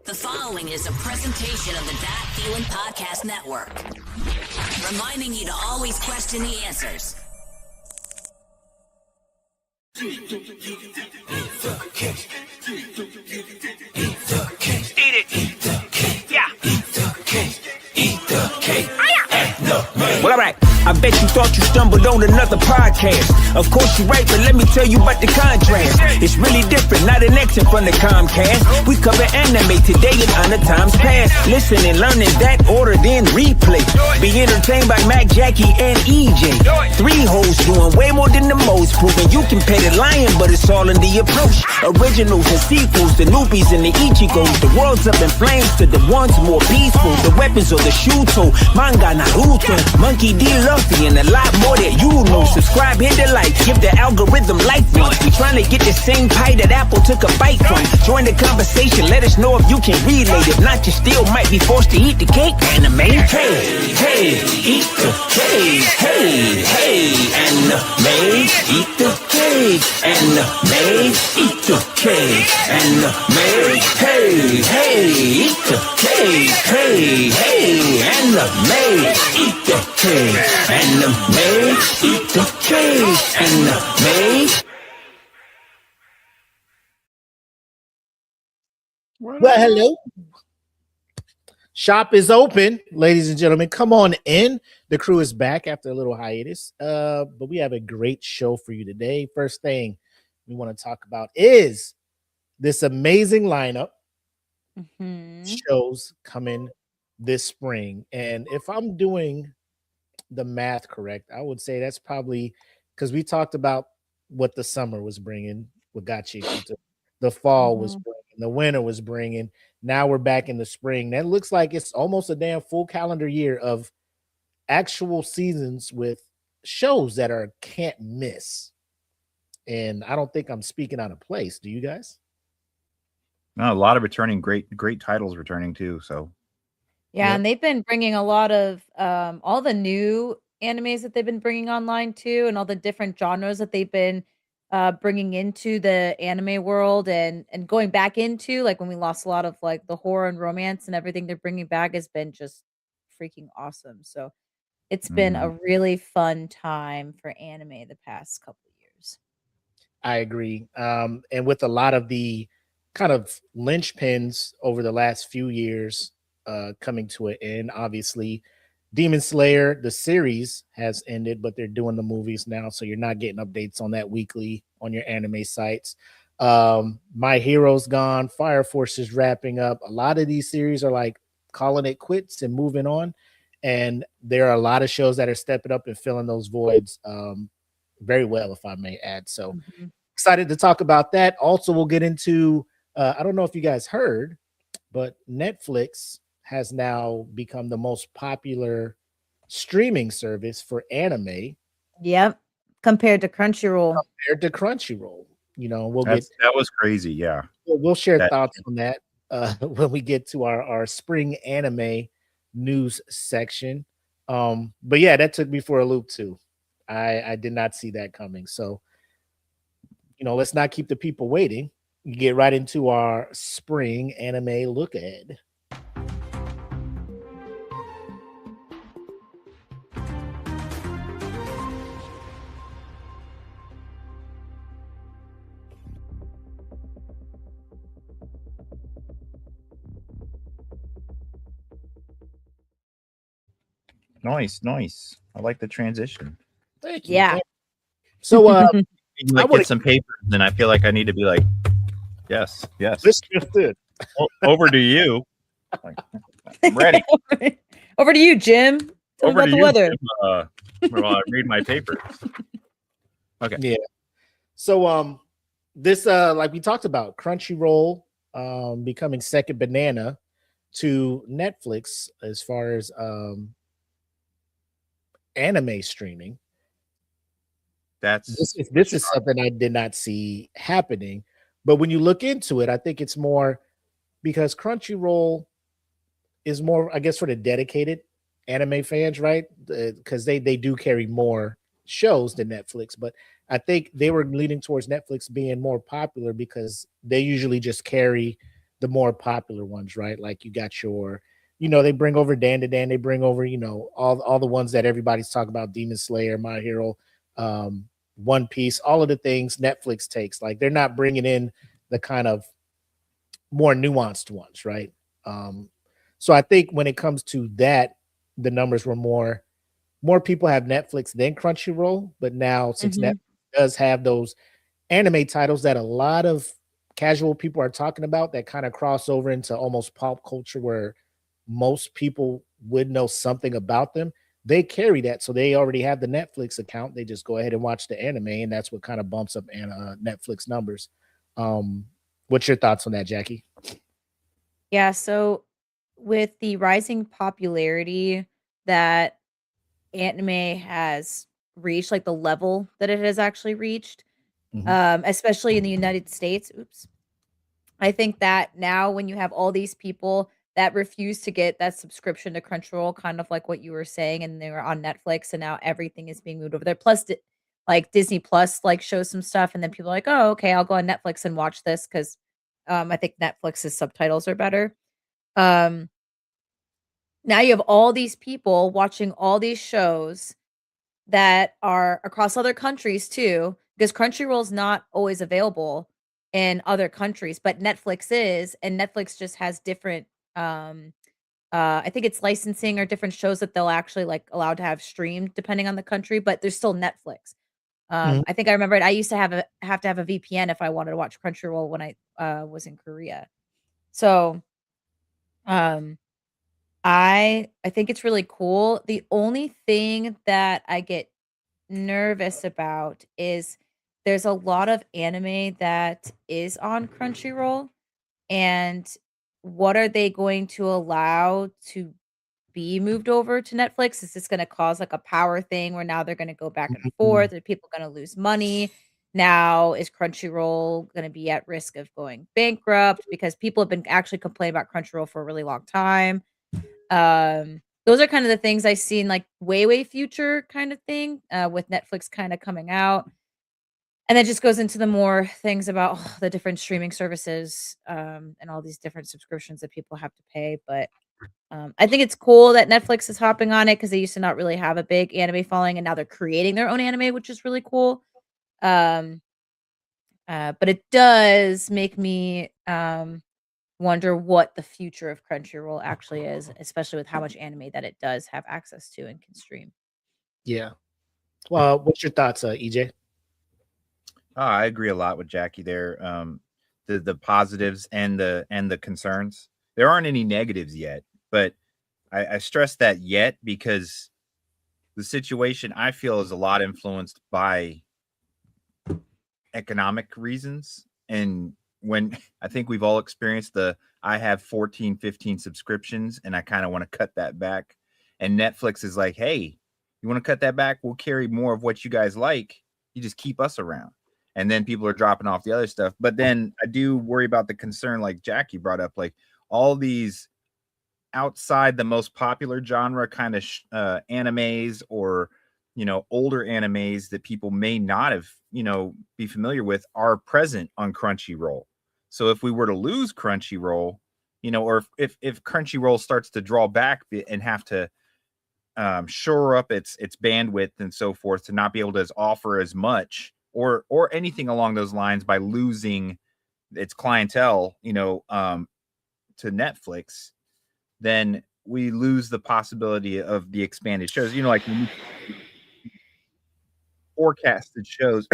The following is a presentation of the That Feeling Podcast Network, reminding you to always question the answers. Eat the cake. Eat the cake. Eat it. Eat the cake. Yeah. Eat the cake. Eat the cake. Well, all right. I bet you thought you stumbled on another podcast. Of course you're right, but let me tell you about the contrast. It's really different, not an exit from the Comcast. We cover anime today and other times past. Listen and learn in that order, then replay. Be entertained by Mac, Jackie, and EJ. 3 hosts doing way more than the most, proving you can pay the lion, but it's all in the approach. Originals and sequels, the newbies and the Ichigos. The world's up in flames to the ones more peaceful. The weapons or the Shuto, manga, Naruto, Monkey D. Luffy, and a lot more that you know. Subscribe, hit the like, give the algorithm life once. We trying to get the same pie that Apple took a bite from. Join the conversation, let us know if you can relate. If not, you still might be forced to eat the cake. Anime, hey, hey, eat the cake. Hey, hey, anime, eat the cake. Anime, eat the cake. Anime, hey, hey, eat the cake. Hey, hey, anime, eat the cake. Anime, eat the cake. Anime. Well, hello. Shop is open, ladies and gentlemen. Come on in. The crew is back after a little hiatus. But we have a great show for you today. First thing we want to talk about is this amazing lineup shows coming this spring. And if I'm doing the math correct, I would say that's probably because we talked about what the summer was bringing, what got you the fall was bringing, the winter was bringing. Now we're back in the spring. That looks like it's almost a damn full calendar year of actual seasons with shows that are can't miss. And I don't think I'm speaking out of place. Do you guys? No, a lot of returning great titles returning too. So yeah, and they've been bringing a lot of all the new animes that they've been bringing online too, and all the different genres that they've been bringing into the anime world and going back into, like when we lost a lot of like the horror and romance, and everything they're bringing back has been just freaking awesome. So it's been a really fun time for anime the past couple of years. I agree. And with a lot of the kind of linchpins over the last few years coming to an end, obviously Demon Slayer, the series has ended, but they're doing the movies now, so you're not getting updates on that weekly on your anime sites. My Hero's gone, Fire Force is wrapping up. A lot of these series are like calling it quits and moving on, and there are a lot of shows that are stepping up and filling those voids very well, if I may add. So excited to talk about that. Also, we'll get into I don't know if you guys heard, but Netflix has now become the most popular streaming service for anime. Yep. Compared to Crunchyroll. You know, that was crazy. Yeah. We'll share thoughts on that when we get to our spring anime news section. But yeah, that took me for a loop too. I did not see that coming. So, you know, let's not keep the people waiting. Get right into our spring anime look ahead. Nice. I like the transition. Thank you. Yeah. So like get some paper, then I feel like I need to be like, yes. This just did. Over to you. I'm ready. Over to you, Jim. Tell me about the weather. While I read my paper. Okay. Yeah. So this like we talked about, Crunchyroll becoming second banana to Netflix as far as anime streaming. This is something I did not see happening. But when you look into it, I think it's more because Crunchyroll is more, I guess, for the dedicated anime fans, right? Because they do carry more shows than Netflix. But I think they were leaning towards Netflix being more popular because they usually just carry the more popular ones, right? Like you got your, they bring over Dan to Dan, they bring over, all the ones that everybody's talking about, Demon Slayer, My Hero, One Piece, all of the things Netflix takes. Like they're not bringing in the kind of more nuanced ones, right? So I think when it comes to that, the numbers were more people have Netflix than Crunchyroll, but now since Mhm. Netflix does have those anime titles that a lot of casual people are talking about that kind of cross over into almost pop culture where most people would know something about them, they carry that. So they already have the Netflix account. They just go ahead and watch the anime, and that's what kind of bumps up Netflix numbers. What's your thoughts on that, Jackie? Yeah, so with the rising popularity that anime has reached, like the level that it has actually reached, Mhm. especially in the United States. Oops. I think that now when you have all these people that refuse to get that subscription to Crunchyroll, kind of like what you were saying, and they were on Netflix, and now everything is being moved over there. Plus, like Disney Plus, like shows some stuff, and then people are like, "Oh, okay, I'll go on Netflix and watch this," because I think Netflix's subtitles are better. Um, Now you have all these people watching all these shows that are across other countries too, because Crunchyroll's not always available in other countries, but Netflix is, and Netflix just has different, um, I think it's licensing or different shows that they'll actually, like, allowed to have streamed depending on the country, but there's still Netflix. Mhm. I think I remember it. I used to have to have a VPN if I wanted to watch Crunchyroll when I, was in Korea. So, um I think it's really cool. The only thing that I get nervous about is there's a lot of anime that is on Crunchyroll, and what are they going to allow to be moved over to Netflix? Is this gonna cause, like, a power thing where now they're gonna go back and Mhm. forth? Are people gonna lose money? Now, is Crunchyroll gonna be at risk of going bankrupt? Because people have been actually complaining about Crunchyroll for a really long time. Those are kind of the things I see in, like, way future kind of thing, with Netflix kinda coming out. And that just goes into the more things about the different streaming services, and all these different subscriptions that people have to pay, but, I think it's cool that Netflix is hopping on it because they used to not really have a big anime following, and now they're creating their own anime, which is really cool. Um, but it does make me, wonder what the future of Crunchyroll actually is, especially with how much anime that it does have access to and can stream. Yeah. Well, what's your thoughts, EJ? Oh, I agree a lot with Jackie there. The positives and the concerns. There aren't any negatives yet, but I stress that yet because the situation I feel is a lot influenced by economic reasons. And when I think we've all experienced I have 14, 15 subscriptions and I kind of want to cut that back. And Netflix is like, hey, you want to cut that back? We'll carry more of what you guys like. You just keep us around. And then people are dropping off the other stuff. But then I do worry about the concern, like Jackie brought up, like all these outside the most popular genre kind of animes or older animes that people may not have be familiar with are present on Crunchyroll. So if we were to lose Crunchyroll, or if Crunchyroll starts to draw back and have to shore up its bandwidth and so forth to not be able to offer as much or anything along those lines by losing its clientele to Netflix, then we lose the possibility of the expanded shows. Like when we forecasted shows,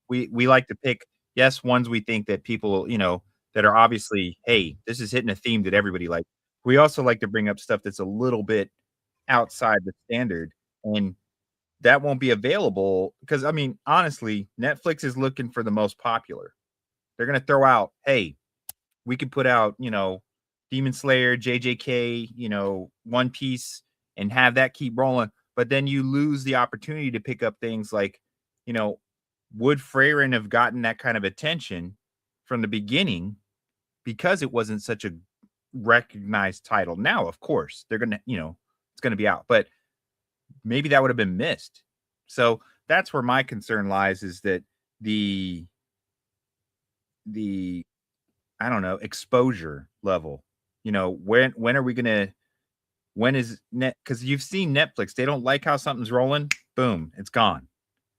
we like to pick, yes, ones we think that people, that are obviously, hey, this is hitting a theme that everybody likes. We also like to bring up stuff that's a little bit outside the standard, and that won't be available because I mean, honestly, Netflix is looking for the most popular. They're gonna throw out, hey, we could put out, Demon Slayer, JJK, One Piece, and have that keep rolling. But then you lose the opportunity to pick up things like, you know, would Freyrin have gotten that kind of attention from the beginning because it wasn't such a recognized title? Now, of course, they're gonna, it's gonna be out, but maybe that would have been missed. So that's where my concern lies, is that the I don't know, exposure level. You know, when are we gonna when is net because you've seen Netflix, they don't like how something's rolling, boom, it's gone.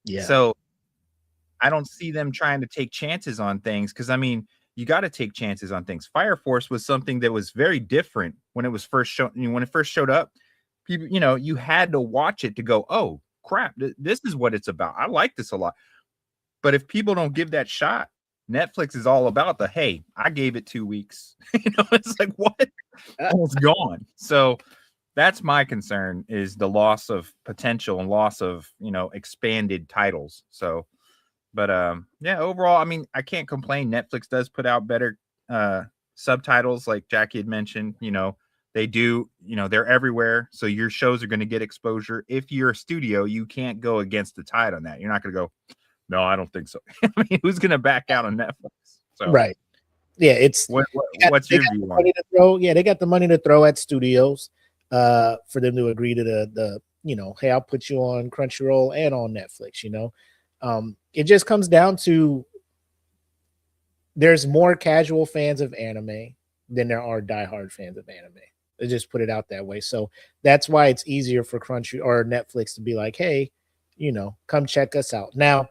Yeah. So I don't see them trying to take chances on things because I mean, you got to take chances on things. Fire Force was something that was very different when it was first shown. When it first showed up, people, you know, you had to watch it to go, oh crap, this is what it's about. I like this a lot. But if people don't give that shot, Netflix is all about the hey, I gave it 2 weeks. You know, it's like what? Oh, it's gone. So that's my concern is the loss of potential and loss of, you know, expanded titles. So but yeah, overall, I mean, I can't complain. Netflix does put out better subtitles, like Jackie had mentioned. You know, they do. You know, they're everywhere, so your shows are going to get exposure. If you're a studio, you can't go against the tide on that. You're not going to go. No, I don't think so. I mean, who's going to back out on Netflix? So Right. Yeah, it's what's your view on it? Yeah, they got the money to throw at studios for them to agree to the you know, hey, I'll put you on Crunchyroll and on Netflix, you know. It just comes down to there's more casual fans of anime than there are diehard fans of anime. They just put it out that way. So that's why it's easier for Crunchy or Netflix to be like, hey, you know, come check us out. Now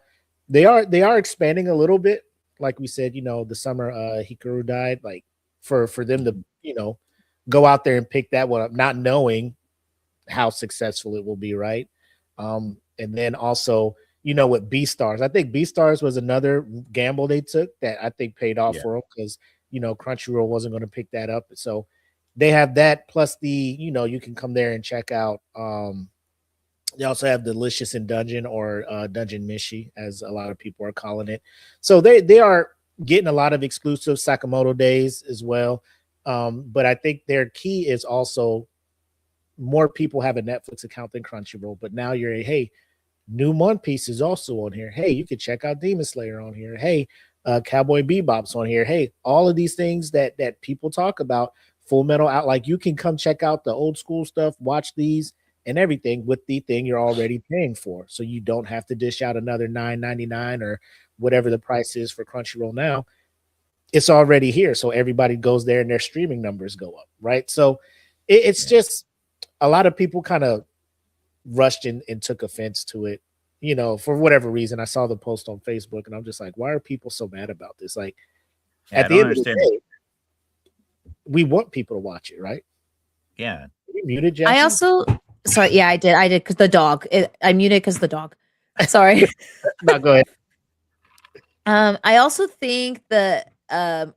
they are expanding a little bit. Like we said, you know, the summer Hikaru died, like for them to, you know, go out there and pick that one up, not knowing how successful it will be, right? And then also, you know, with B Stars, I think B Stars was another gamble they took that I think paid off for them because, you know, Crunchyroll wasn't going to pick that up. So they have that plus the, you know, you can come there and check out. They also have Delicious in Dungeon or Dungeon Mishi, as a lot of people are calling it. So they are getting a lot of exclusive Sakamoto days as well. But I think their key is also more people have a Netflix account than Crunchyroll. But now you're hey, new One Piece is also on here. Hey, you can check out Demon Slayer on here. Hey, Cowboy Bebop's on here. Hey, all of these things that people talk about, Full Metal out, like you can come check out the old school stuff, watch these and everything with the thing you're already paying for. So you don't have to dish out another $9.99 or whatever the price is for Crunchyroll now. It's already here. So everybody goes there and their streaming numbers go up, right? So it's just a lot of people kind of rushed and took offense to it, you know, for whatever reason. I saw the post on Facebook and I'm just like, why are people so mad about this? Like, at the end of the day, we want people to watch it, right? Yeah. You muted, Jackie? I also, sorry, yeah, I did because the dog. I muted because the dog. Sorry. No, go ahead. I also think the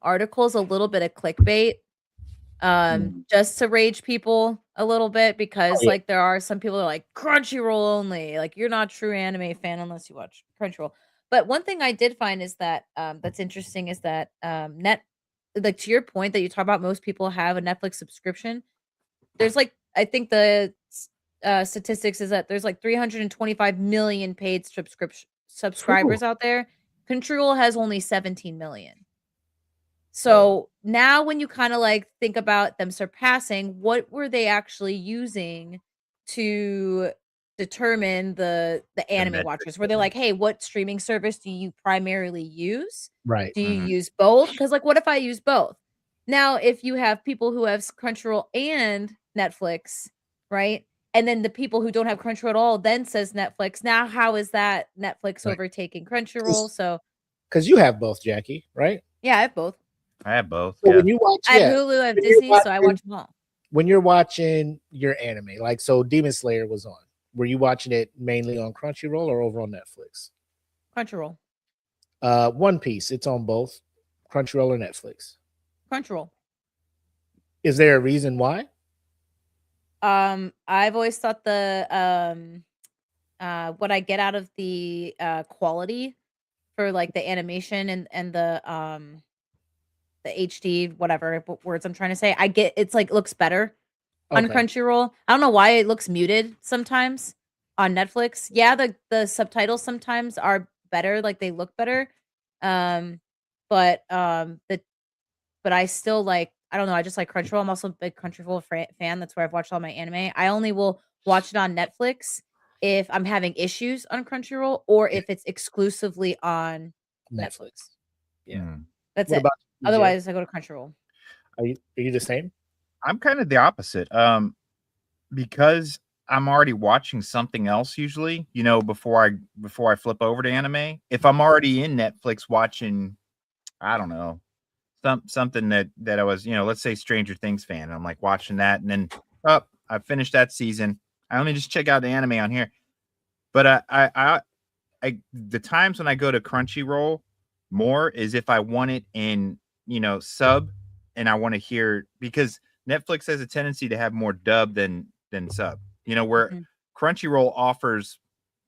article's a little bit of clickbait. Just to rage people a little bit because like there are some people that are like Crunchyroll only, like you're not a true anime fan unless you watch Crunchyroll. But one thing I did find is that that's interesting is that like to your point that you talk about, most people have a Netflix subscription. There's like I think the statistics is that there's like 325 million paid subscribers out there. Crunchyroll has only 17 million. So now when you kind of like think about them surpassing, what were they actually using to determine the anime watchers? Were they like, hey, what streaming service do you primarily use? Right. Do you use both? Because like, what if I use both? Now, if you have people who have Crunchyroll and Netflix, right? And then the people who don't have Crunchyroll at all then says Netflix. Now, how is that Netflix overtaking Crunchyroll? So, because you have both, Jackie, right? Yeah, I have both. I have both. So when you watch, I have Hulu, I have Disney, so I watch them all. When you're watching your anime, like so Demon Slayer was on, were you watching it mainly on Crunchyroll or over on Netflix? Crunchyroll. One Piece, it's on both Crunchyroll or Netflix? Crunchyroll. Is there a reason why? I've always thought the what I get out of the quality for like the animation and the HD, whatever words I'm trying to say, I get it's like looks better on Crunchyroll. I don't know why it looks muted sometimes on Netflix. Yeah, the subtitles sometimes are better, like they look better. But I still like, I don't know, I just like Crunchyroll. I'm also a big Crunchyroll fan. That's where I've watched all my anime. I only will watch it on Netflix if I'm having issues on Crunchyroll or if it's exclusively on Netflix. Yeah. That's what it. About, Otherwise, I go to Crunchyroll. Are you the same? I'm kind of the opposite. Because I'm already watching something else usually, before I flip over to anime. If I'm already in Netflix watching, I don't know, something that I was, let's say Stranger Things fan, and I'm like watching that, and then I finished that season. I only just check out the anime on here. But the times when I go to Crunchyroll more is if I want it in, sub, and I want to hear, because Netflix has a tendency to have more dub than sub, where Crunchyroll offers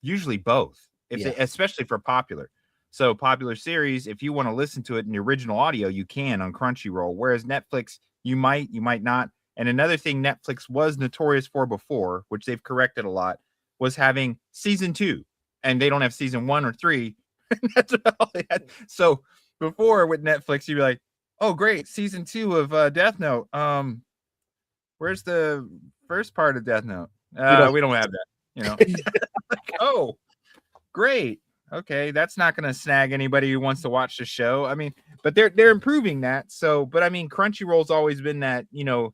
usually both, especially for popular. So popular series, if you want to listen to it in the original audio, you can on Crunchyroll, whereas Netflix, you might not. And another thing Netflix was notorious for before, which they've corrected a lot, was having season 2, and they don't have season 1 or 3. That's all they had. So before with Netflix, you'd be like, oh great, season 2 of Death Note. Where's the first part of Death Note? We don't have that, like, oh great, okay, that's not going to snag anybody who wants to watch the show. I mean, but they're improving that. So, but I mean, Crunchyroll's always been that,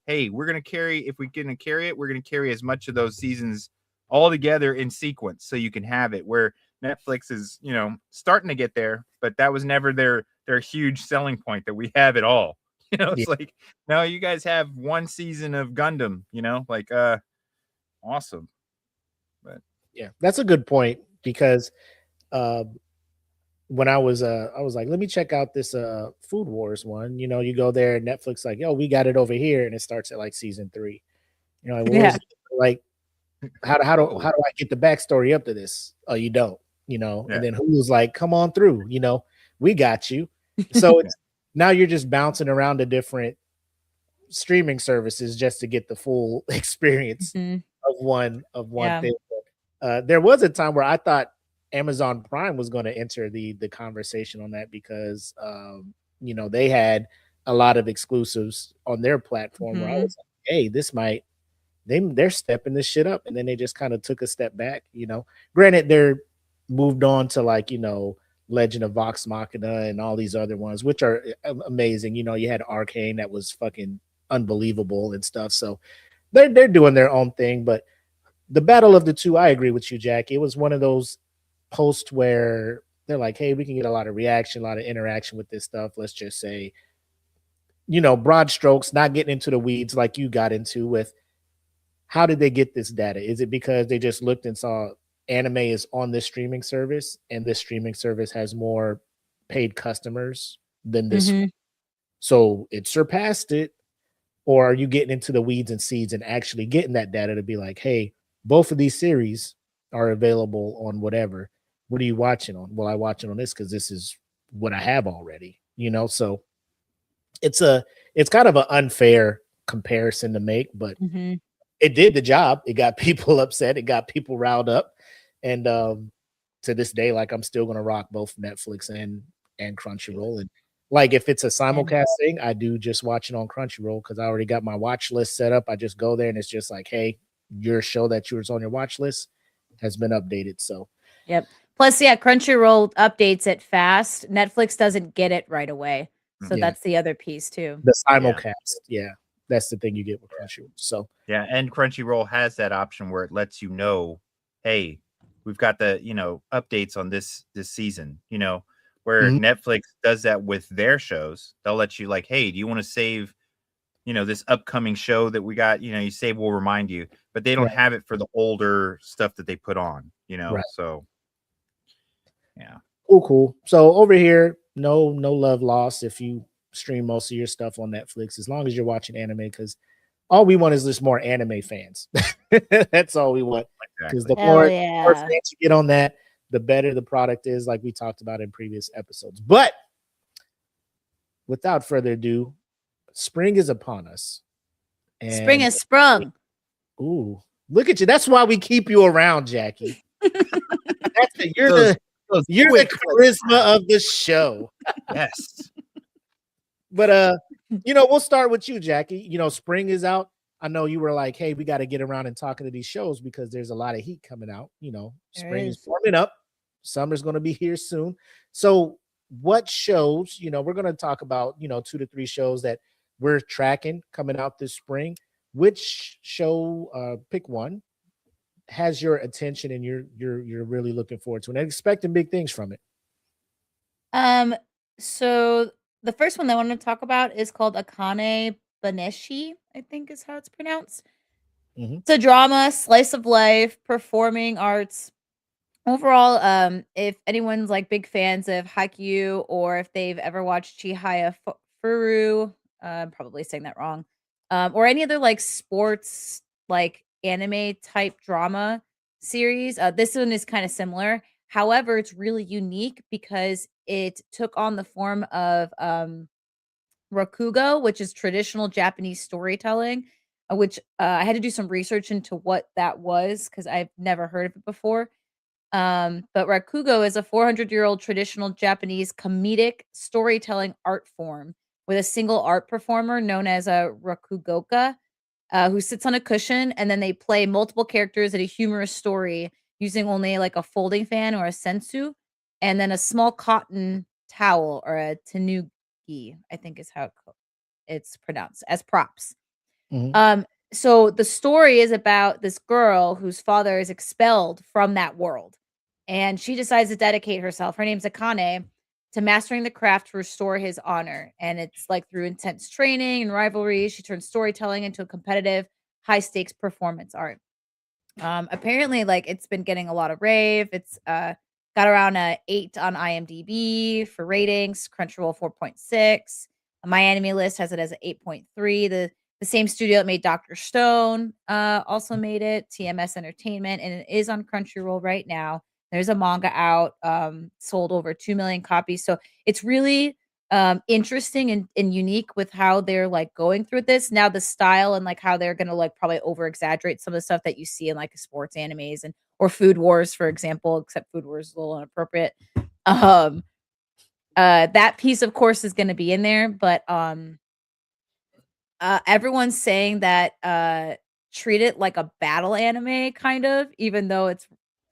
hey, we're going to carry, if we're going to carry it, we're going to carry as much of those seasons all together in sequence so you can have it, where Netflix is, starting to get there, but that was never their huge selling point, that we have it all. It's like, no, you guys have one season of Gundam, like awesome. But yeah, that's a good point, because when I was like, let me check out this Food Wars one. You go there, Netflix like, yo, we got it over here, and it starts at like season 3. Like, where's like, how do I get the backstory up to this? Oh, you don't, and then Hulu's like, come on through, we got you. So it's now you're just bouncing around to different streaming services just to get the full experience of one thing. There was a time where I thought Amazon Prime was going to enter the conversation on that, because they had a lot of exclusives on their platform where I was like, hey, this might, they're stepping this shit up, and then they just kind of took a step back. Granted, they're moved on to like, Legend of Vox Machina and all these other ones, which are amazing. You had Arcane that was fucking unbelievable and stuff. So they're doing their own thing. But the battle of the two, I agree with you, Jack. It was one of those posts where they're like, hey, we can get a lot of reaction, a lot of interaction with this stuff. Let's just say, broad strokes, not getting into the weeds like you got into with how did they get this data? Is it because they just looked and saw anime is on this streaming service, and this streaming service has more paid customers than this one, so it surpassed it? Or are you getting into the weeds and seeds and actually getting that data to be like, hey, both of these series are available on whatever. What are you watching on? Well, I watch it on this because this is what I have already, so it's kind of an unfair comparison to make, but it did the job. It got people upset. It got people riled up. And to this day, like, I'm still going to rock both Netflix and Crunchyroll. And like, if it's a simulcast thing, I do just watch it on Crunchyroll because I already got my watch list set up. I just go there and it's just like, hey, your show that you was on your watch list has been updated. So, yep. Plus, Crunchyroll updates it fast. Netflix doesn't get it right away. So that's the other piece too. The simulcast. Yeah. That's the thing you get with Crunchyroll. So, yeah. And Crunchyroll has that option where it lets you know, hey, we've got the, updates on this season, where Netflix does that with their shows. They'll let you like, hey, do you want to save, this upcoming show that we got, you save, we'll remind you, but they don't have it for the older stuff that they put on, so yeah. Cool. So over here, no love lost if you stream most of your stuff on Netflix, as long as you're watching anime, because all we want is just more anime fans. That's all we want. Because the more fans you get on that, the better the product is, like we talked about in previous episodes. But without further ado, spring is upon us. And spring has sprung. Ooh, look at you. That's why we keep you around, Jackie. You're the charisma of the show. Yes. But we'll start with you, Jackie. Spring is out. I know you were like, hey, we got to get around and talking to these shows because there's a lot of heat coming out. Spring is warming up. Summer's going to be here soon. So what shows, we're going to talk about, 2 to 3 shows that we're tracking coming out this spring. Which show, pick one, has your attention and you're really looking forward to and expecting big things from it? Um, so the first one that I want to talk about is called Akane Baneshi, I think is how it's pronounced. Mhm. It's a drama, slice of life, performing arts. Overall, if anyone's like big fans of Haikyuu or if they've ever watched Chihaya Furu, I'm probably saying that wrong, or any other like sports like anime type drama series, this one is kind of similar. However, it's really unique because it took on the form of Rakugo, which is traditional Japanese storytelling, which I had to do some research into what that was because I've never heard of it before. But Rakugo is a 400-year-old traditional Japanese comedic storytelling art form with a single art performer known as a Rakugoka, who sits on a cushion and then they play multiple characters in a humorous story using only like a folding fan or a sensu, and then a small cotton towel or a tanuki, I think is how it's pronounced, as props. Mhm. So the story is about this girl whose father is expelled from that world, and she decides to dedicate herself. Her name's Akane, to mastering the craft to restore his honor. And it's like through intense training and rivalry, she turns storytelling into a competitive, high stakes performance art. Apparently, like it's been getting a lot of rave. It's got around a 8 on IMDb for ratings. Crunchyroll 4.6. My anime list has it as an 8.3. The same studio that made Doctor Stone also made it. TMS Entertainment, and it is on Crunchyroll right now. There's a manga out, sold over 2 million copies. So it's really interesting and unique with how they're like going through this now, the style and like how they're gonna like probably over exaggerate some of the stuff that you see in like sports animes and or Food Wars, for example, except Food Wars is a little inappropriate. um that piece of course is going to be in there, but everyone's saying that treat it like a battle anime kind of, even though it's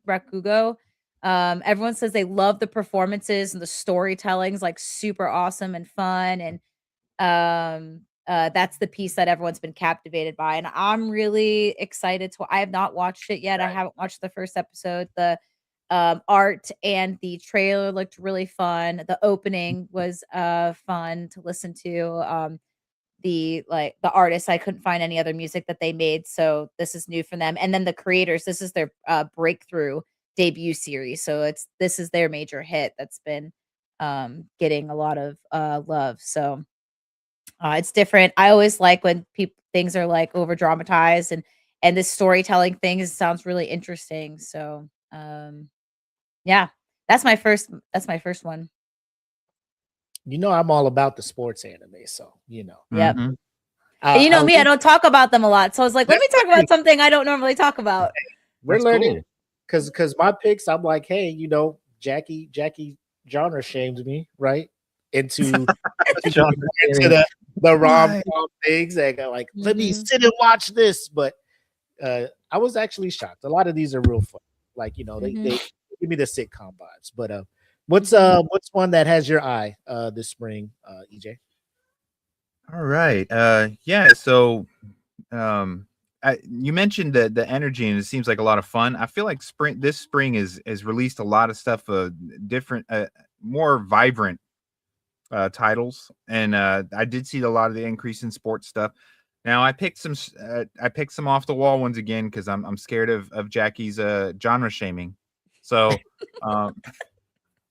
Rakugo. Everyone says they love the performances and the storytelling's like super awesome and fun, and that's the piece that everyone's been captivated by, and I'm really excited to I have not watched it yet. I haven't watched the first episode. The art and the trailer looked really fun. The opening was fun to listen to. The artists, I couldn't find any other music that they made, so this is new for them. And then the creators, this is their breakthrough debut series, so this is their major hit that's been getting a lot of love. So it's different. I always like when people things are like over dramatized, and this storytelling thing sounds really interesting. So yeah, that's my first one. I'm all about the sports anime, so Yep. Mhm. And you know I'll me, I don't talk about them a lot. So I was like, let me That's talk about something I don't normally talk about. we're That's learning cool. because my picks, I'm like, hey, Jackie genre shames me right into Genre into the rom Why? com things and go like, let me Mhm. sit and watch this. But I was actually shocked. A lot of these are real fun. Like Mhm. they give me the sitcom vibes. But Mhm. what's one that has your eye this spring, EJ? All right. Yeah. So, um, you mentioned the energy, and it seems like a lot of fun. I feel like this spring has released a lot of stuff, different, more vibrant titles, and I did see a lot of the increase in sports stuff. Now I picked some off the wall ones again because I'm scared of Jackie's genre shaming. So, um,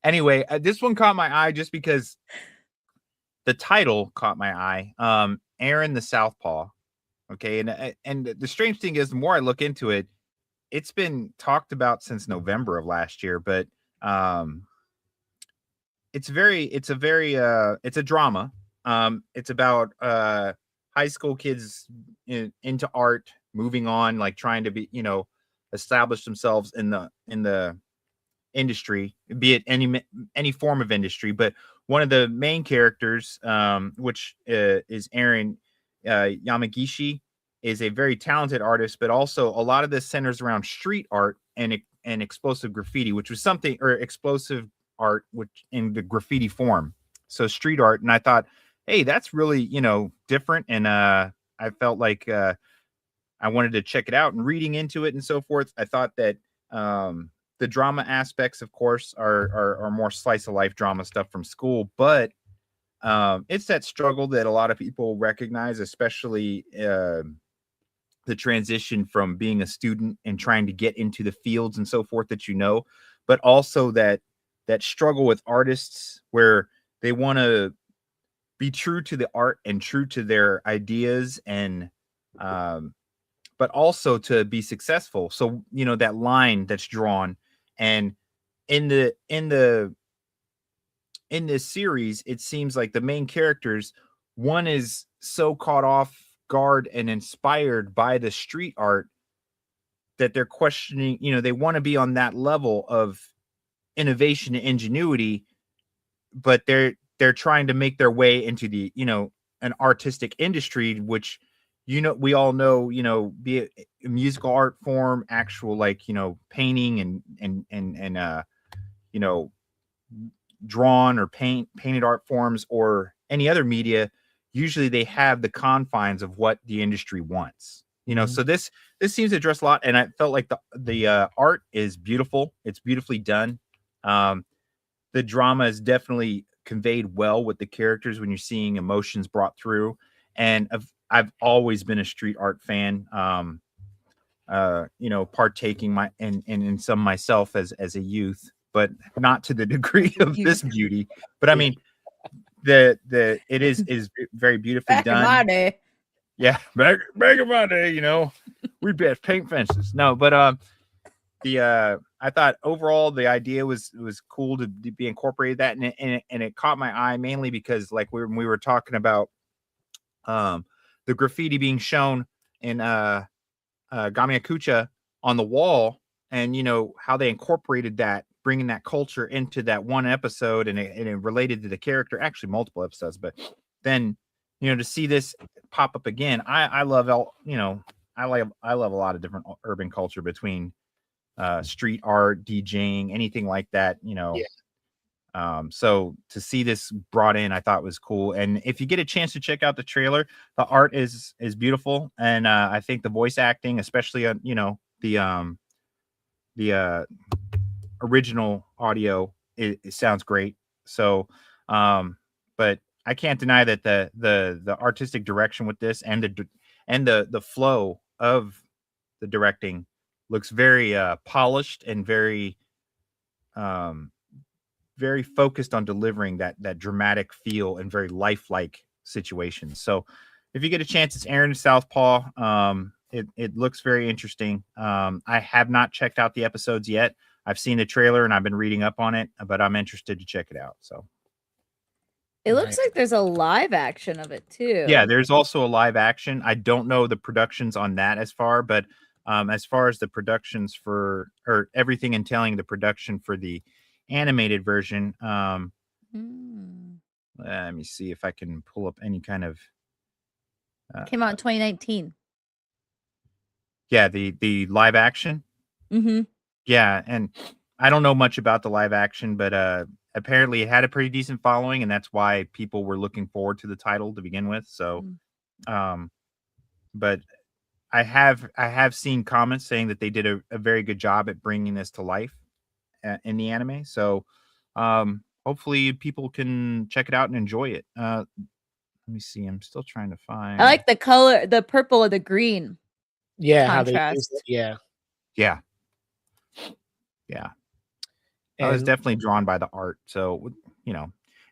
anyway, this one caught my eye just because the title caught my eye. Aaron the Southpaw. Okay, and the strange thing is, the more I look into it, it's been talked about since November of last year, but um, it's a drama. It's about high school kids into art, moving on, like trying to be, establish themselves in the industry, be it any form of industry. But one of the main characters, which is Aaron Yamagishi, is a very talented artist, but also a lot of this centers around street art and explosive graffiti, which was something, or explosive art, which in the graffiti form, so street art. And I thought, hey, that's really different, and I felt like I wanted to check it out. And reading into it and so forth, I thought that the drama aspects, of course, are more slice of life drama stuff from school, but it's that struggle that a lot of people recognize, especially the transition from being a student and trying to get into the fields and so forth that but also that struggle with artists where they want to be true to the art and true to their ideas, and but also to be successful. So that line that's drawn, and in this series, it seems like the main characters, one is so caught off guard and inspired by the street art that they're questioning, they want to be on that level of innovation and ingenuity, but they're trying to make their way into the, an artistic industry, which, we all know, be it a musical art form, actual, like, painting and drawn or painted art forms, or any other media. Usually they have the confines of what the industry wants, so this seems to address a lot. And I felt like the art is beautiful. It's beautifully done. The drama is definitely conveyed well with the characters when you're seeing emotions brought through. And I've always been a street art fan, partaking in some myself as a youth, but not to the degree of this beauty. But I mean, it is very beautifully Back done. in my day. Yeah, back in my day, we'd be at paint fences. No, but I thought overall the idea was cool to be incorporated that, and it caught my eye mainly because, like, when we were talking about the graffiti being shown in Gamiakucha on the wall, and how they incorporated that, bringing that culture into that one episode, and it related to the character, actually multiple episodes, but then to see this pop up again, I love I love a lot of different urban culture between street art, DJing, anything like that, so to see this brought in, I thought was cool. And if you get a chance to check out the trailer, the art is beautiful, and I think the voice acting, especially on the original audio, it sounds great. So but I can't deny that the artistic direction with this, and the flow of the directing looks very polished, and very very focused on delivering that dramatic feel and very lifelike situations. So if you get a chance, it's Aaron Southpaw. It looks very interesting. I have not checked out the episodes yet. I've seen the trailer and I've been reading up on it, but I'm interested to check it out. So it looks like there's a live action of it too. Yeah, there's also a live action. I don't know the productions on that as far, but as far as the productions or everything entailing the production for the animated version, let me see if I can pull up any kind of came out in 2019. Yeah, the live action. Mm-hmm. Yeah, and I don't know much about the live action, but apparently it had a pretty decent following, and that's why people were looking forward to the title to begin with. So, but I have seen comments saying that they did a very good job at bringing this to life in the anime. So, hopefully people can check it out and enjoy it. Let me see. I'm still trying to find. I like the color, the purple or the green. Yeah, contrast. how they use it. Yeah. I was definitely drawn by the art. So,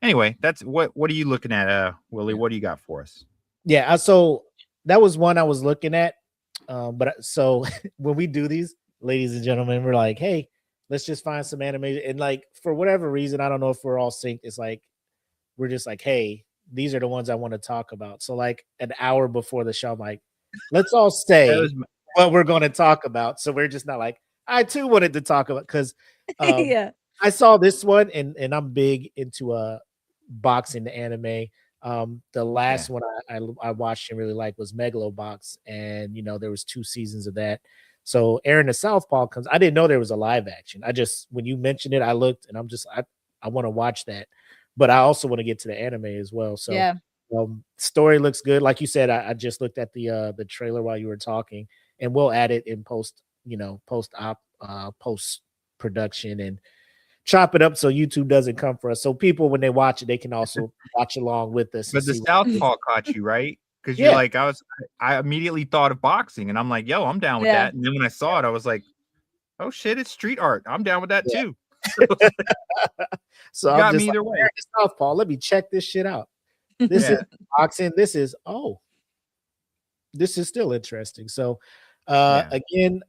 anyway, that's what are you looking at, Willie? What do you got for us? Yeah, so that was one I was looking at. But so when we do these, ladies and gentlemen, we're like, hey, let's just find some anime. And like, for whatever reason, I don't know if we're all synced. It's like, we're just like, hey, these are the ones I want to talk about. So like an hour before the show, I'm like, let's all say what we're going to talk about. So we're just not like, I too wanted to talk about, because Yeah. I saw this one, and I'm big into boxing, the anime. The last one I watched and really liked was Megalobox, and there was 2 seasons of that. So Aaron the Southpaw comes. I didn't know there was a live action. I just, when you mentioned it, I looked, and I'm just I want to watch that, but I also want to get to the anime as well. So Yeah. story looks good. Like you said, I just looked at the trailer while you were talking, and we'll add it in post, post production and chop it up so YouTube doesn't come for us. So people, when they watch it, they can also watch along with us. But the Southpaw caught you, right? Because you're Yeah. like, I immediately thought of boxing, and I'm like, yo, I'm down with Yeah. that. And then when I saw it, I was like, oh shit, it's street art. I'm down with that Yeah. too. So You I'm got just me either like, way. Southpaw, let me check this shit out. This Yeah. is boxing. This is this is still interesting. So Yeah. again,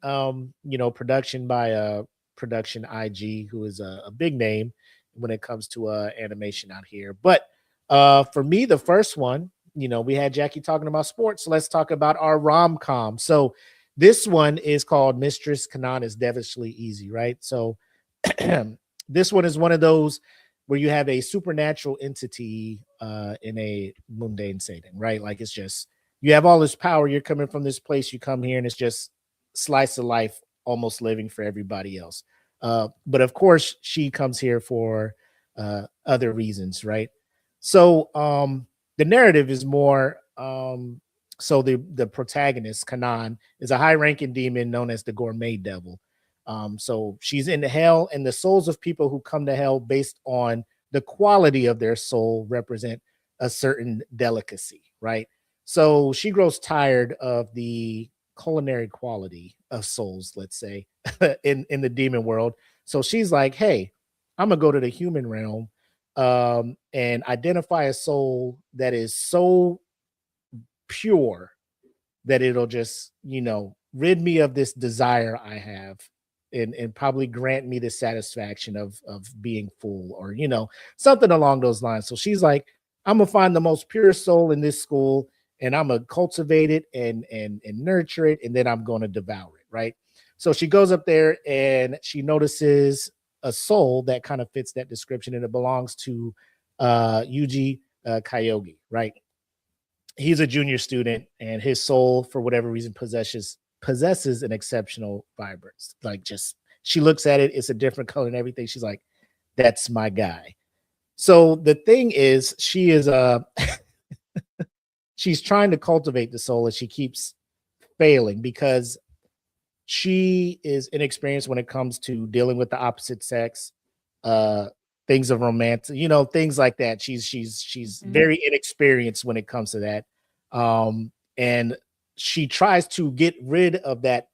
production by Production IG, who is a big name when it comes to animation out here. But for me, the first one, we had Jackie talking about sports. So let's talk about our rom-com. So this one is called Mistress Kanan is Devilishly Easy, right? So this one is one of those where you have a supernatural entity in a mundane setting, right? Like it's just, you have all this power, you're coming from this place, you come here, and it's just slice of life, almost living for everybody else. But of course, she comes here for other reasons, right? So the narrative is more so the protagonist, Kanan, is a high-ranking demon known as the Gourmet Devil. So she's in hell, and the souls of people who come to hell based on the quality of their soul represent a certain delicacy, right? So she grows tired of the culinary quality of souls, let's say, in the demon world. So she's like, hey, I'm gonna go to the human realm and identify a soul that is so pure that it'll just, rid me of this desire I have and probably grant me the satisfaction of being full, or something along those lines. So she's like, I'm gonna find the most pure soul in this school, and I'm gonna cultivate it and nurture it, and then I'm gonna devour it, right? So she goes up there and she notices a soul that kind of fits that description, and it belongs to Yuji Kyogi, right? He's a junior student, and his soul, for whatever reason, possesses an exceptional vibrance. Like, just, she looks at it, it's a different color and everything. She's like, that's my guy. So the thing is, she is she's trying to cultivate the soul, and she keeps failing because she is inexperienced when it comes to dealing with the opposite sex, things of romance, things like that. She's very inexperienced when it comes to that. And she tries to get rid of that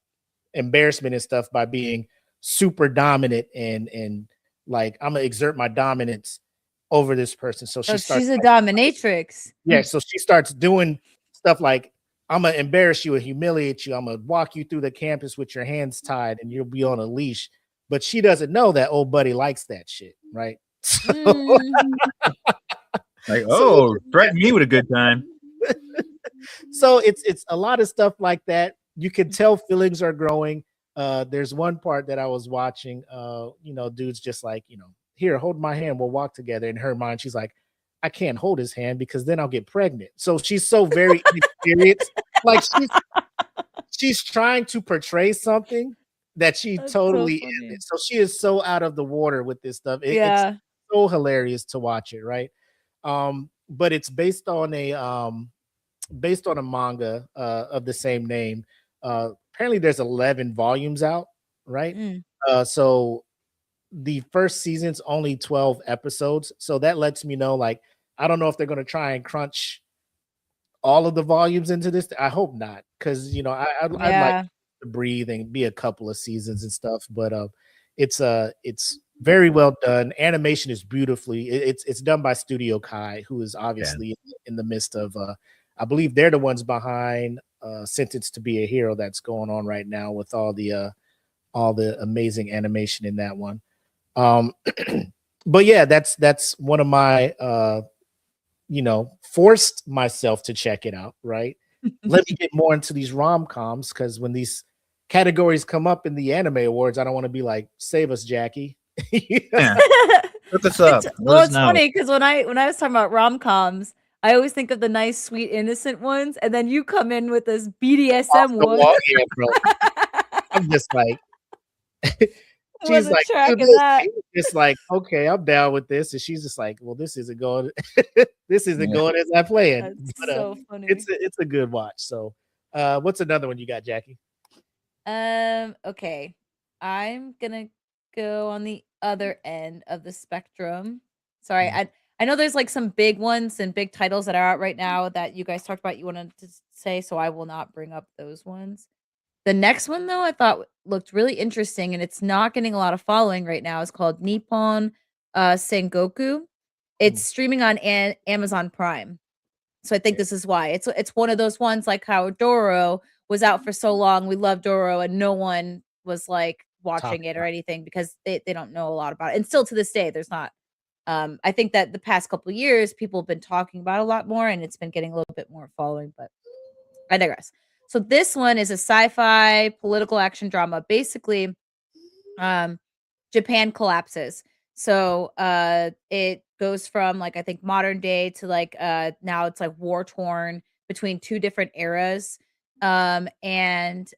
embarrassment and stuff by being super dominant and like, I'm gonna exert my dominance over this person. So she starts, she's a dominatrix. yeah, so she starts doing stuff like, I'm gonna embarrass you and humiliate you. I'm gonna walk you through the campus with your hands tied and you'll be on a leash. But she doesn't know that old buddy likes that shit, right? So, Like, oh, threaten me with a good time. so it's a lot of stuff like that. You can tell feelings are growing. There's one part that I was watching, dude's just like, here, hold my hand, we'll walk together. In her mind, she's like, I can't hold his hand because then I'll get pregnant. So she's so very inexperienced. Like she's trying to portray something that she That's totally so funny. isn't. So she is so out of the water with this stuff. Yeah. It's so hilarious to watch it, right? But it's based on a manga of the same name. Apparently there's 11 volumes out, right? So the first season's only 12 episodes. So that lets me know, like, I don't know if they're going to try and crunch all of the volumes into this. I hope not, because I'd like to breathe and be a couple of seasons and stuff. But it's very well done. Animation is beautifully. It's done by Studio Kai, who is obviously in the midst of. I believe they're the ones behind Sentenced to Be a Hero that's going on right now with all the amazing animation in that one. But yeah, that's one of my forced myself to check it out, right? Let me get more into these rom-coms, because when these categories come up in the anime awards, I don't want to be like, save us, Jackie. Yeah. Put this up. Well, it's funny because when I was talking about rom-coms, I always think of the nice, sweet, innocent ones, and then you come in with this BDSM one. Yeah, bro. I'm just like, she's Wasn't like, "Do tracking this." that. He was just like, "Okay, I'm down with this," and she's just like, "Well, this isn't going this isn't Yeah. going as I planned." That's But, so funny. it's a good watch. So, what's another one you got, Jackie? Okay. I'm gonna go on the other end of the spectrum. Sorry, Mm. I know there's like some big ones and big titles that are out right now that you guys talked about you wanted to say, so I will not bring up those ones. The next one though, I thought looked really interesting and it's not getting a lot of following right now. It's called Nippon Sengoku. Mm. It's streaming on Amazon Prime. So I think Okay. this is why. It's one of those ones like how Doro was out for so long. We love Doro and no one was like watching Talking it or about anything because they don't know a lot about it. And still to this day, there's not I think that the past couple of years people have been talking about it a lot more and it's been getting a little bit more following, but I digress. So this one is a sci-fi political action drama. Basically, um, Japan collapses. So it goes from like I think modern day to like now it's like war torn between two different eras. And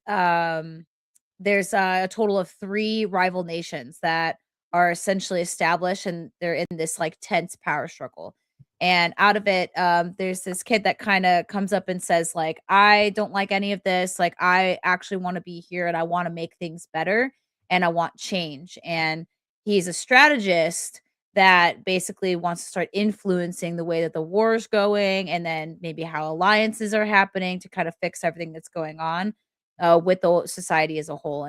there's a total of three rival nations that are essentially established and they're in this like tense power struggle. And out of it, there's this kid that kind of comes up and says, like, I don't like any of this. Like, I actually want to be here and I want to make things better and I want change. And he's a strategist that basically wants to start influencing the way that the war is going and then maybe how alliances are happening to kind of fix everything that's going on with the society as a whole.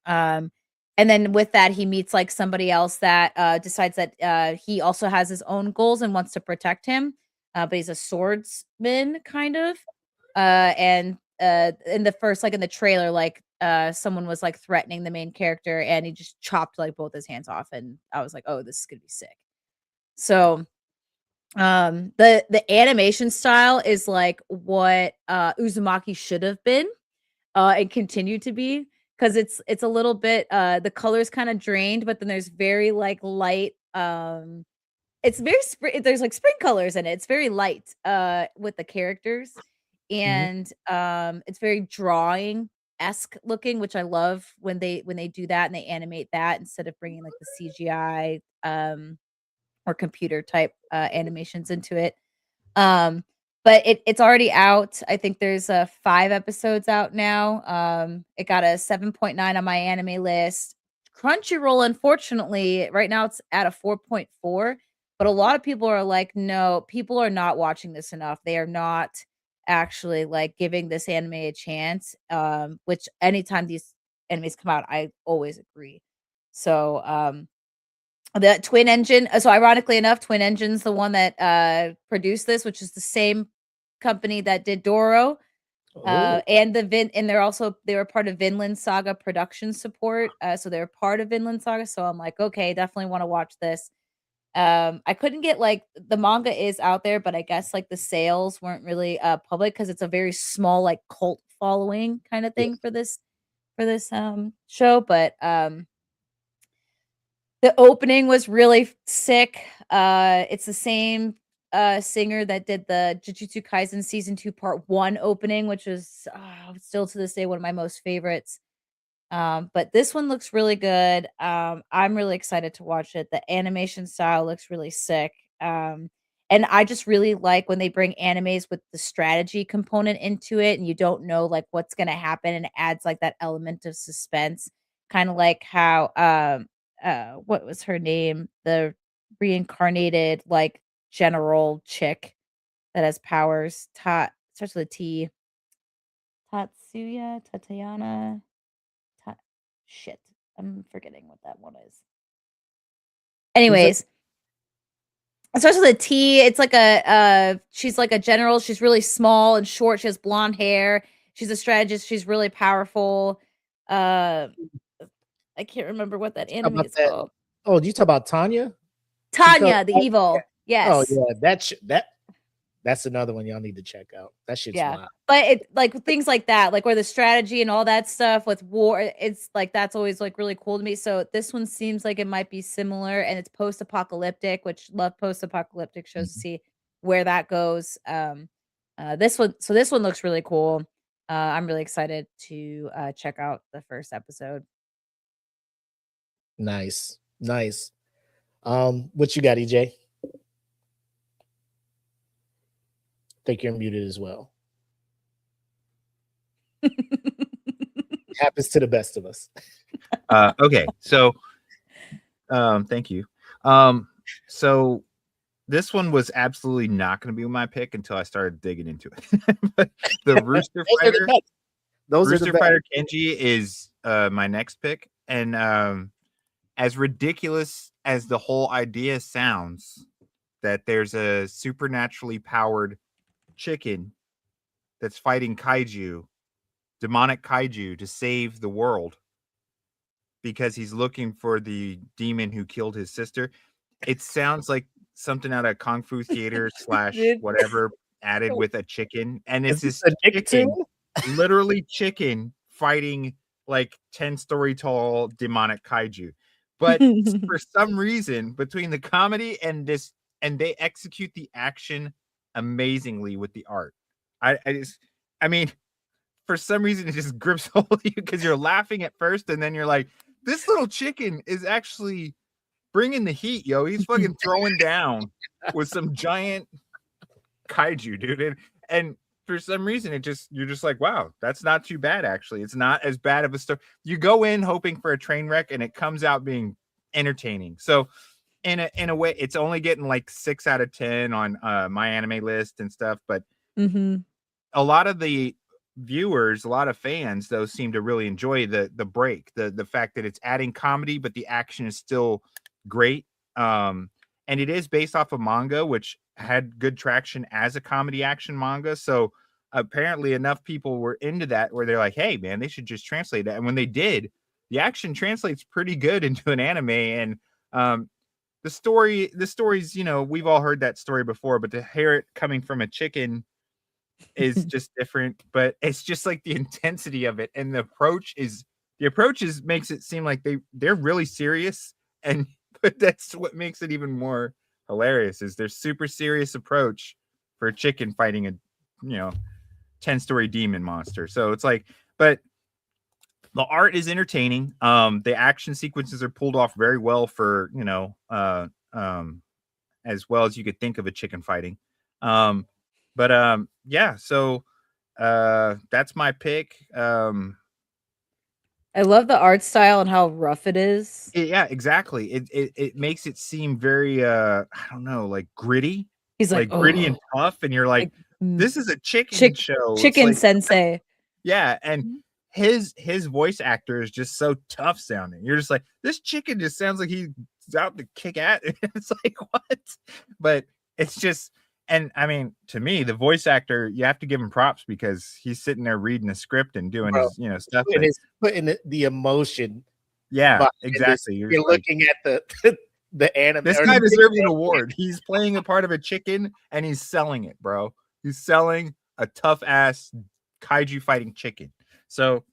Um, and then with that, he meets like somebody else that decides that he also has his own goals and wants to protect him. But he's a swordsman, kind of. And in the first, like in the trailer, like someone was like threatening the main character, and he just chopped like both his hands off, and I was like, oh, this is gonna be sick. So the animation style is like what Uzumaki should have been and continue to be because it's a little bit the colors kind of drained, but then there's very like light it's very there's like spring colors in it. It's very light with the characters Mhm. and it's very drawing esque looking, which I love when they do that and they animate that instead of bringing like the CGI or computer type animations into it. Um, but it's already out. I think there's 5 episodes out now. It got a 7.9 on my anime list. Crunchyroll, unfortunately, right now it's at a 4.4, but a lot of people are like, no, people are not watching this enough. They are not actually like giving this anime a chance. Which anytime these animes come out, I always agree. So the Twin Engine so ironically enough, Twin Engine's the one that, produced this, which is the same company that did Doro, Oh, and they were part of Vinland Saga production support, so they're part of Vinland Saga, so I'm like, "Okay, definitely wanna watch this." I couldn't get, like the manga is out there, but I guess, like, the sales weren't really, public because it's a very small, like, cult following kinda yeah. thing for this, show, but, the opening was really sick. It's the same, singer that did the Jujutsu Kaisen season 2 part 1 opening, which was, still to this day one of my most favorites. But this one looks really good. I'm really excited to watch it. The animation style looks really sick. And I just really like when they bring animes with the strategy component into it and you don't know like what's gonna happen and it adds like that element of suspense. Kind of like how what was her name? The reincarnated like general chick that has powers. Starts with a T. Tatsuya, Tatayana. Ta shit, I'm forgetting what that one is. Who's that? Anyways, it starts with a T. It's like she's like a general. She's really small and short. She has blonde hair. She's a strategist. She's really powerful. Uh, I can't remember what that How anime about is that? called. Oh, you talk about Tanya? She comes. Tanya, the evil. Oh Yes. yeah, that's another one y'all need to check out. That shit's Yeah. wild. But it like things like that, like where the strategy and all that stuff with war, it's like that's always like really cool to me. So this one seems like it might be similar and it's post-apocalyptic, which love post-apocalyptic shows to Mhm. see where that goes. This one looks really cool. I'm really excited to check out the first episode. Nice. What you got, EJ? Think you're muted as well. Happens to the best of us. Okay, so thank you. So this one was absolutely not going to be my pick until I started digging into it. But the Rooster Fighter, Rooster Fighter Kenji is my next pick, and as ridiculous as the whole idea sounds, that there's a supernaturally powered chicken that's fighting kaiju, demonic kaiju, to save the world because he's looking for the demon who killed his sister. It sounds like something out of Kung Fu Theater / Dude. whatever added with a chicken. And it's Is this this a chicken, Nicktoon? literally chicken fighting like 10-story tall demonic kaiju. But for some reason, between the comedy and this, and they execute the action amazingly with the art. I mean, for some reason, it just grips hold of you because you're laughing at first, and then you're like, this little chicken is actually bringing the heat, yo. He's fucking throwing down with some giant kaiju, dude. And for some reason, you're just like, wow, that's not too bad, actually. It's not as bad of a story. You go in hoping for a train wreck, and it comes out being entertaining. So in a way, it's only getting like 6 out of 10 on my anime list and stuff, but a lot of the viewers, a lot of fans, though, seem to really enjoy the break, the fact that it's adding comedy, but the action is still great. And it is based off of manga, which had good traction as a comedy action manga. So apparently enough people were into that where they're like, hey man, they should just translate that. And when they did, the action translates pretty good into an anime. And the story's, you know, we've all heard that story before, but to hear it coming from a chicken is just different. But it's just like the intensity of it, and the approach makes it seem like they're really serious. And but that's what makes it even more hilarious, is their super serious approach for a chicken fighting a 10-story demon monster. So it's like, but the art is entertaining. The action sequences are pulled off very well for as well as you could think of a chicken fighting. Yeah, so that's my pick. I love the art style and how rough it is. Yeah, exactly. It makes it seem very I don't know, like gritty. He's like, gritty and tough, and you're like this is a chicken show. Chicken like, sensei. Yeah, and his voice actor is just so tough sounding. You're just like, this chicken just sounds like he's out to kick at. It's like, what? But it's just, and I mean, to me, the voice actor, you have to give him props because he's sitting there reading the script and doing his, stuff. Putting the emotion. Yeah, exactly. You're looking at the anime. This guy deserves an award. He's playing a part of a chicken and he's selling it, bro. He's selling a tough ass kaiju fighting chicken. So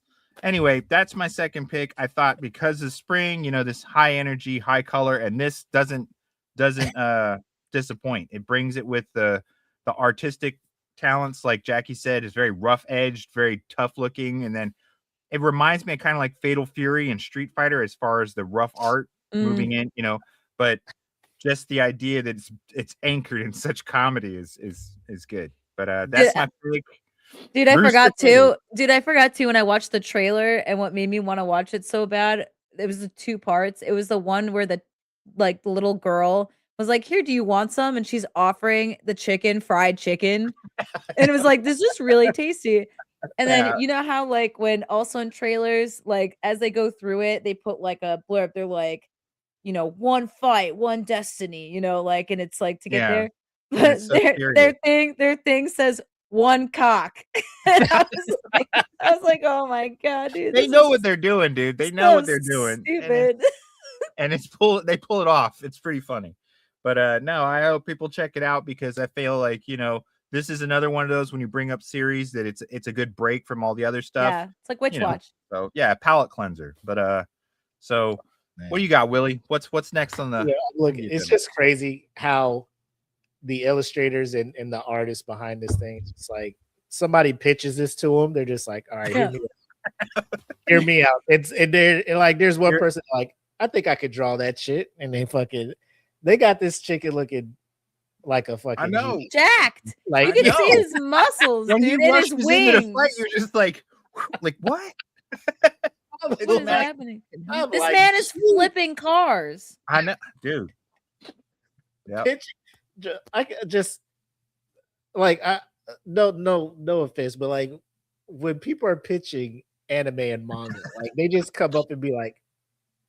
anyway, that's my second pick. I thought because of spring, this high energy, high color, and this doesn't disappoint. It brings it with the artistic talents, like Jackie said, is very rough edged, very tough looking, and then it reminds me of kind of like Fatal Fury and Street Fighter as far as the rough art moving in, but just the idea that it's anchored in such comedy is good. But that's my pick. Dude, I forgot too when I watched the trailer, and what made me want to watch it so bad, it was the 2 parts. It was the one where the little girl was like, "Here, do you want some?" And she's offering the chicken, fried chicken. And it was like, this is really tasty. And then you know how like when also in trailers, like as they go through it, they put like a blurb. They're like, one fight, one destiny, like, and it's like to get there. But so their thing says one cock. And I was like, oh my god, dude. They know what they're doing, dude. They know what they're doing. Stupid. And they pull it off. It's pretty funny. But no, I hope people check it out because I feel like, this is another one of those when you bring up series that it's a good break from all the other stuff. Yeah, it's like Witch Watch. So yeah, palate cleanser. But so man. What do you got, Willie? What's next on the look, it's just crazy how the illustrators and the artists behind this thing, it's like somebody pitches this to them, they're just like, all right, hear me out. Hear me out. And they're like, there's one person like, I think I could draw that shit. And they got this chicken looking like a fucking I know. G. Jacked. Like, You can know. see his muscles, When he dude, and his rushes into the fight, wings. you're just like what? What is happening? I'm This like, man is "Shoot." flipping cars. I know, dude. Yeah. I just like no offense, but like when people are pitching anime and manga, like they just come up and be like,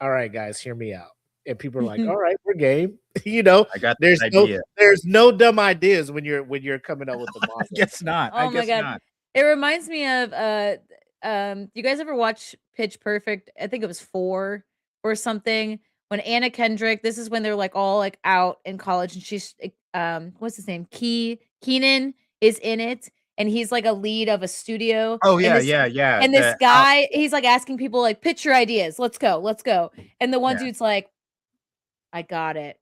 "All right, guys, hear me out," and people are like, "All right, we're game." You know, I got there's this no idea. there's no dumb ideas when you're coming up with the I manga. guess not. Oh I my guess God. not. It reminds me of you guys ever watch Pitch Perfect? I think it was 4 or something. When Anna Kendrick, this is when they're like all like out in college, and she's what's his name? Keenan is in it, and he's like a lead of a studio. Oh and yeah, this, yeah. And this guy, he's like asking people like, pitch your ideas. Let's go. And the one Yeah. dude's like, I got it.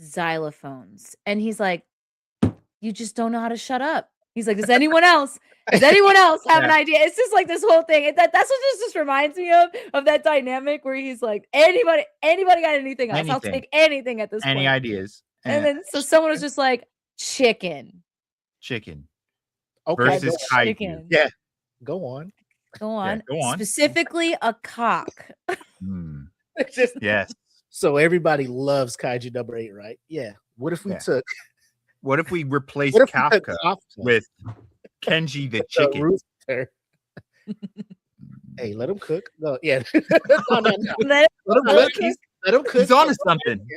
Xylophones. And he's like, you just don't know how to shut up. He's like, does anyone else have an Yeah. idea? It's just like this whole thing. That's what this just reminds me of that dynamic where he's like, anybody got anything else? I'll Anything. take anything at this Any point. ideas? And then so someone was just like, chicken. Chicken Okay, versus kaiju. Chicken. Yeah. Go on. Go on. go on. Specifically a cock. Hmm. It's just Yes. so everybody loves Kaiju number 8, right? Yeah. What if we Yeah. took What if we replaced what if we took Kafka Kafka with Kenji the the chicken? rooster? Hey, let him cook. No, yeah. No. Let Let him cook. Let him cook. He's onto something.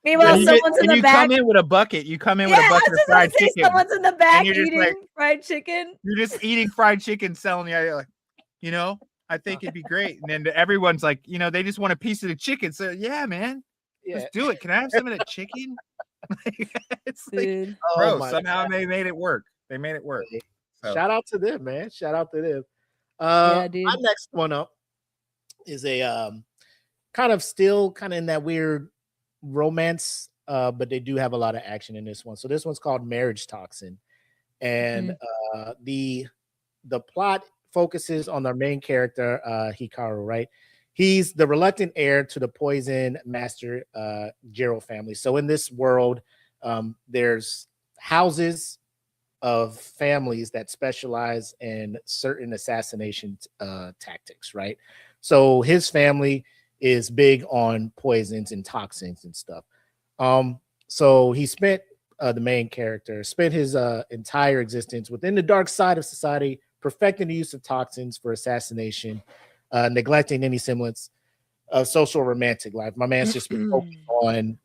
Meanwhile, And you, someone's in the you back. come in with a bucket. You come in with Yeah, a I was bucket of just gonna fried say, chicken. someone's in the back you're just eating like- fried chicken. You're just eating fried chicken, selling the idea, like, you know, I think it'd be great. And then everyone's like, you know, they just want a piece of the chicken. So yeah, man, Yeah. let's do it. Can I have some of that chicken? It's like, Dude. bro, my somehow they made it work. They made it work. So, Shout out to them, man. Shout out to them. Yeah, dude. My next one up is a kind of still kind of in that weird romance, but they do have a lot of action in this one. So this one's called Marriage Toxin, and the plot focuses on our main character, Hikaru. Right, he's the reluctant heir to the poison master Jiro family. So in this world, there's houses of families that specialize in certain assassination tactics, right? So his family is big on poisons and toxins and stuff. So he spent the main character spent his entire existence within the dark side of society, perfecting the use of toxins for assassination, neglecting any semblance of social romantic life. My man's just been focused on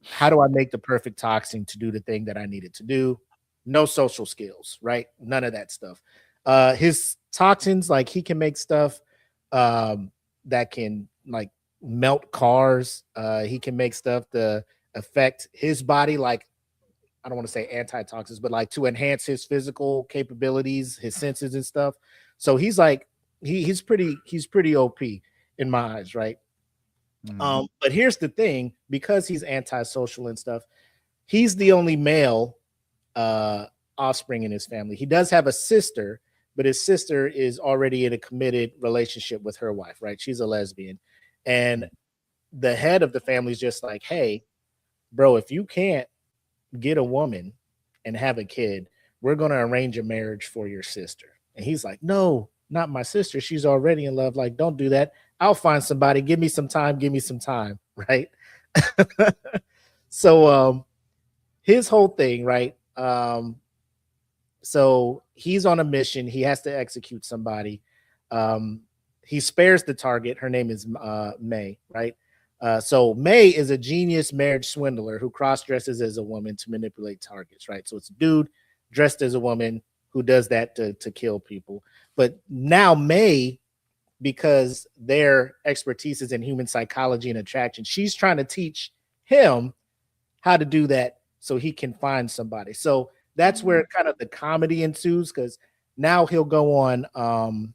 how do I make the perfect toxin to do the thing that I needed to do. No social skills, right? None of that stuff. His toxins, like he can make stuff that can like melt cars. He can make stuff to affect his body, like I don't want to say antitoxins, but like to enhance his physical capabilities, his senses and stuff. So he's like he's pretty OP in my eyes, right? But here's the thing, because he's antisocial and stuff, he's the only male offspring in his family. He does have a sister, but his sister is already in a committed relationship with her wife, right? She's a lesbian. And the head of the family is just like, hey, bro, if you can't get a woman and have a kid, we're going to arrange a marriage for your sister. And he's like, no, not my sister. She's already in love. Like, don't do that. I'll find somebody. Give me some time. Right? So his whole thing, right? So he's on a mission. He has to execute somebody. He spares the target. Her name is May, right? So May is a genius marriage swindler who cross-dresses as a woman to manipulate targets, right? So it's a dude dressed as a woman who does that to kill people. But now May, because their expertise is in human psychology and attraction, she's trying to teach him how to do that so he can find somebody. So that's where kind of the comedy ensues, because now he'll go on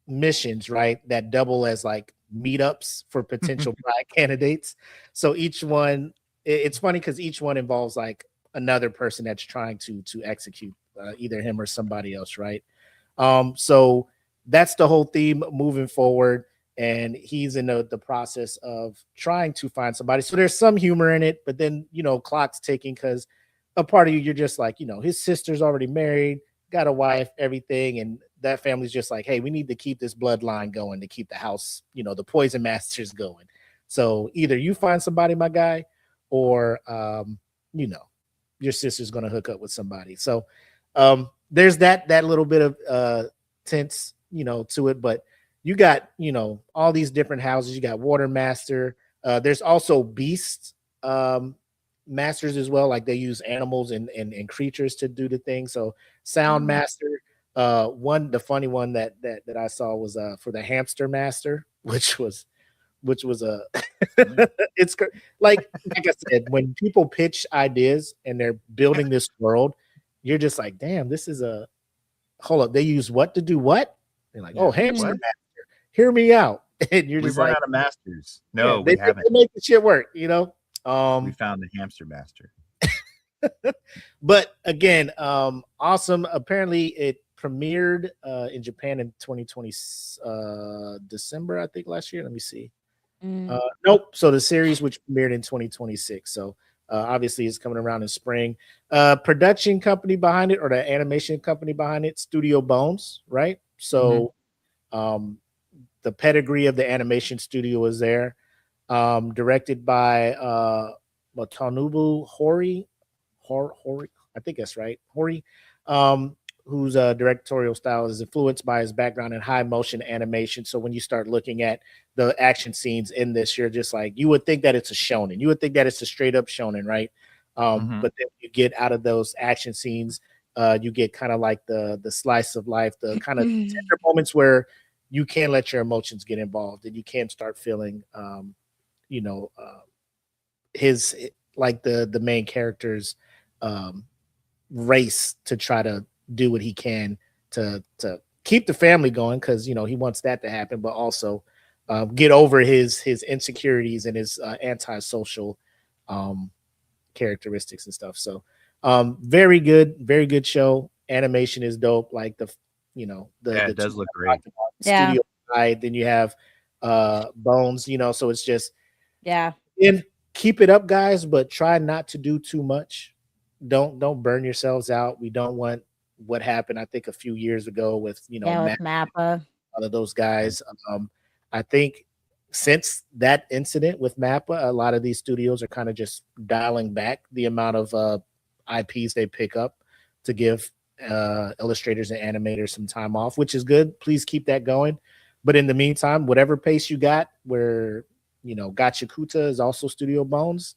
missions, right, that double as like meetups for potential bride candidates. So each one, it's funny because each one involves like another person that's trying to execute either him or somebody else, right? So that's the whole theme moving forward. and he's in the process of trying to find somebody. So there's some humor in it, but then clock's ticking because a part of you're just like, his sister's already married, got a wife, everything, and that family's just like, hey, we need to keep this bloodline going to keep the house, the poison masters going. So either you find somebody, my guy, or your sister's gonna hook up with somebody. So there's that little bit of tense, to it, but you got, all these different houses. You got Water Master. There's also Beast Masters as well. Like they use animals and creatures to do the thing. So Sound Master. The funny one that I saw was for the Hamster Master, which was a it's like I said, when people pitch ideas and they're building this world, you're just like, damn, this is a hold up. They use what to do what? They're like, oh, Hamster Master, hear me out. And you're We've just run like, out of masters. No, they we haven't. make the shit work, We found the Hamster Master. But again, awesome. Apparently it premiered in Japan in 2020 December, I think, last year. Let me see. Nope. So the series, which premiered in 2026. So obviously it's coming around in spring. Production company behind it, or the animation company behind it, Studio Bones, right? So the pedigree of the animation studio is there. Directed by Watanabe Hori, I think that's right. Hori, whose directorial style is influenced by his background in high motion animation. So when you start looking at the action scenes in this, you're just like, you would think that it's a shonen. You would think that it's a straight up shonen, right? But then you get out of those action scenes, you get kind of like the slice of life, the kind of tender moments where you can't let your emotions get involved and you can start feeling, his, like the main character's race to try to do what he can to keep the family going, because he wants that to happen, but also get over his insecurities and his antisocial characteristics and stuff. So very good show. Animation is dope. Like it does look great. Studio side, then you have Bones, so it's just and keep it up, guys, but try not to do too much. Don't burn yourselves out. We don't want what happened, I think, a few years ago with with Mappa. all of those guys. I think since that incident with Mappa, a lot of these studios are kind of just dialing back the amount of IPs they pick up to give illustrators and animators some time off, which is good. Please keep that going. But in the meantime, whatever pace you got, where Gachakuta is also Studio Bones,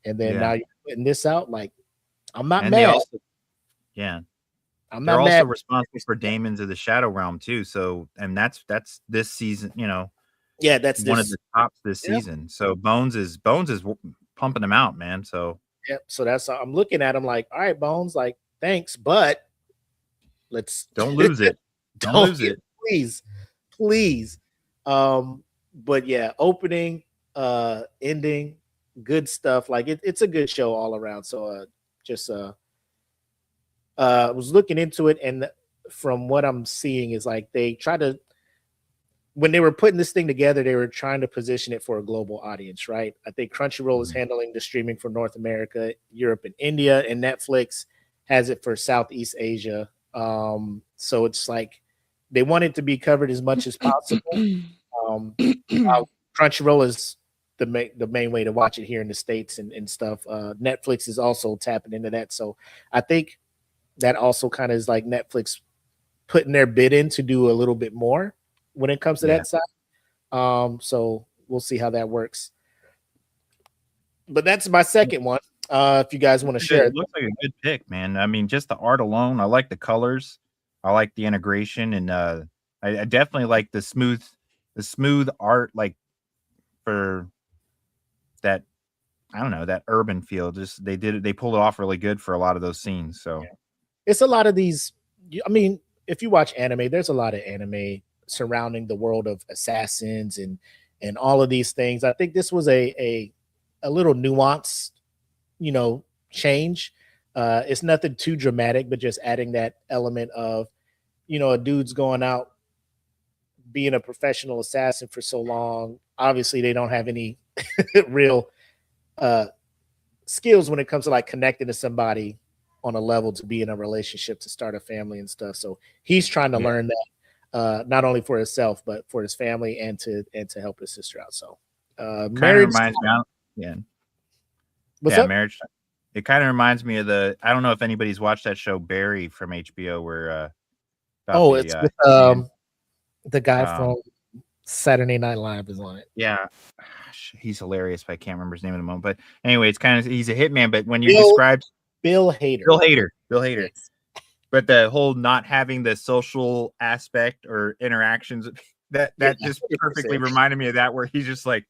and then now you're putting this out, like, I'm not mad. They're also responsible for Daemons of the Shadow Realm too. So, and that's this season, that's one of the tops this season. So Bones is pumping them out, man. So so that's, I'm looking at him like, all right, Bones, like, thanks, but let's don't lose it. Don't lose it, please. But yeah, opening, ending, good stuff. Like it's a good show all around. So was looking into it, and from what I'm seeing is like they try to, when they were putting this thing together, they were trying to position it for a global audience, right? I think Crunchyroll is handling the streaming for North America, Europe, and India, and Netflix has it for Southeast Asia. So it's like they want it to be covered as much as possible. Crunchyroll is the main way to watch it here in the States and stuff. Netflix is also tapping into that. So I think that also kind of is like Netflix putting their bid in to do a little bit more when it comes to that side. So we'll see how that works. But that's my second one. If you guys want to share it looks like a good pick, man. I mean, just the art alone, I like the colors, I like the integration, and I definitely like the smooth art, like for that, I don't know, that urban feel. Just they pulled it off really good for a lot of those scenes. So it's a lot of these. I mean, if you watch anime, there's a lot of anime surrounding the world of assassins and all of these things. I think this was a little nuanced, change. It's nothing too dramatic, but just adding that element of, a dude's going out being a professional assassin for so long, obviously they don't have any real skills when it comes to like connecting to somebody on a level to be in a relationship, to start a family and stuff. So he's trying to learn that, not only for himself but for his family and to help his sister out. So marriage reminds me, what's up? Marriage. It kind of reminds me of I don't know if anybody's watched that show Barry from HBO, where it's with the guy from Saturday Night Live is on it. Yeah, he's hilarious, but I can't remember his name in a moment. But anyway, it's kind of, he's a hitman. But when you described Bill Hader. Yes. But the whole not having the social aspect or interactions, that just perfectly reminded me of that, where he's just like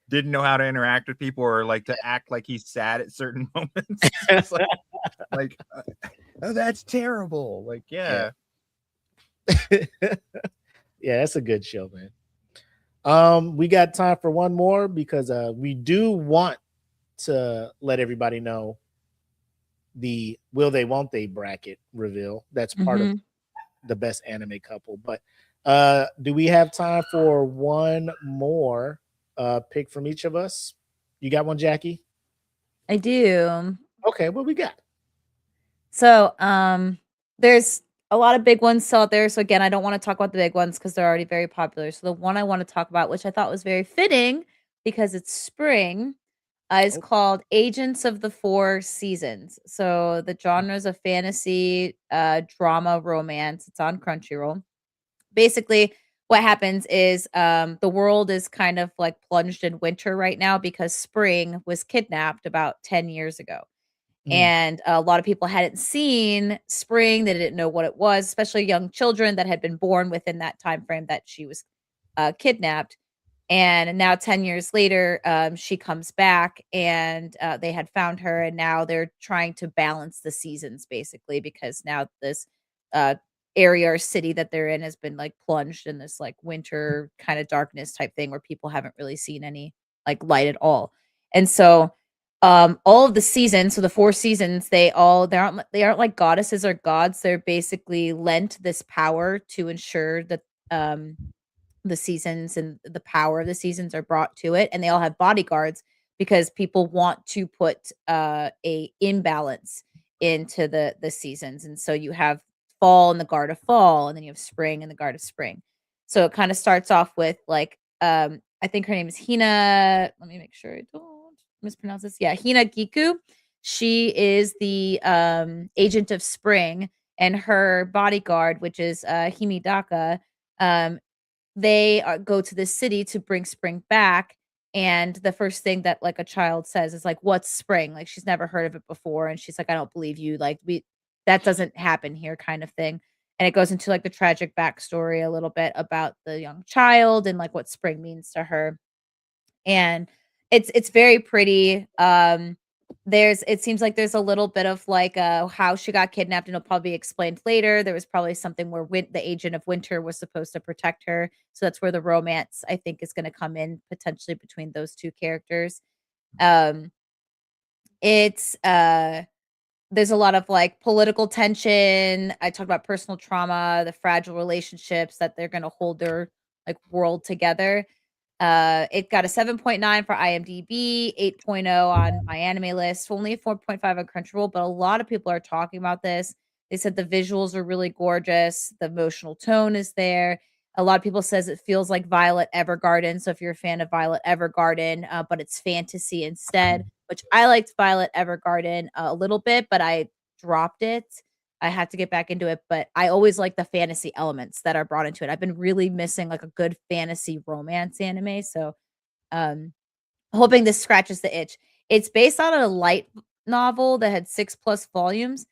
didn't know how to interact with people or like to act like he's sad at certain moments. It's like oh, that's terrible. Like, yeah. Yeah, that's a good show, man. We got time for one more because we do want to let everybody know the will they won't they bracket reveal. That's part of the best anime couple. But do we have time for one more pick from each of us? You got one, Jackie? I do. Okay, what we got? So there's a lot of big ones still out there. So again, I don't want to talk about the big ones because they're already very popular. So the one I want to talk about, which I thought was very fitting because it's spring, is called Agents of the Four Seasons. So the genre is a fantasy, drama, romance. It's on Crunchyroll. Basically, what happens is the world is kind of like plunged in winter right now because spring was kidnapped about 10 years ago. And a lot of people hadn't seen spring. They didn't know what it was, especially young children that had been born within that time frame that she was kidnapped. And now 10 years later, she comes back and they had found her. And now they're trying to balance the seasons, basically, because now this area or city that they're in has been like plunged in this like winter kind of darkness type thing where people haven't really seen any like light at all. And so all of the seasons, so the four seasons, they aren't like goddesses or gods. They're basically lent this power to ensure that the seasons and the power of the seasons are brought to it, and they all have bodyguards because people want to put a imbalance into the seasons. And so you have fall and the guard of fall, and then you have spring and the guard of spring. So it kind of starts off with like I think her name is Hina. Let me make sure I don't mispronounce this. Yeah, Hina Giku. She is the agent of spring, and her bodyguard, which is Himidaka, they go to this city to bring spring back. And the first thing that like a child says is like, "What's spring?" Like she's never heard of it before, and she's like, "I don't believe you. Like that doesn't happen here," kind of thing. And it goes into like the tragic backstory a little bit about the young child and like what spring means to her. And it's very pretty. It seems like there's a little bit of like how she got kidnapped, and it'll probably be explained later. There was probably something where the agent of winter was supposed to protect her, so that's where the romance I think is going to come in potentially between those two characters. It's there's a lot of like political tension. I talked about personal trauma, the fragile relationships that they're going to hold their like world together. It got a 7.9 for IMDb, 8.0 on my anime list, only a 4.5 on Crunchyroll, but a lot of people are talking about this. They said the visuals are really gorgeous, the emotional tone is there. A lot of people says it feels like Violet Evergarden. So if you're a fan of Violet Evergarden, but it's fantasy instead, which I liked Violet Evergarden a little bit, but I dropped it. I had to get back into it, but I always like the fantasy elements that are brought into it. I've been really missing like a good fantasy romance anime, so hoping this scratches the itch. It's based on a light novel that had 6+ volumes,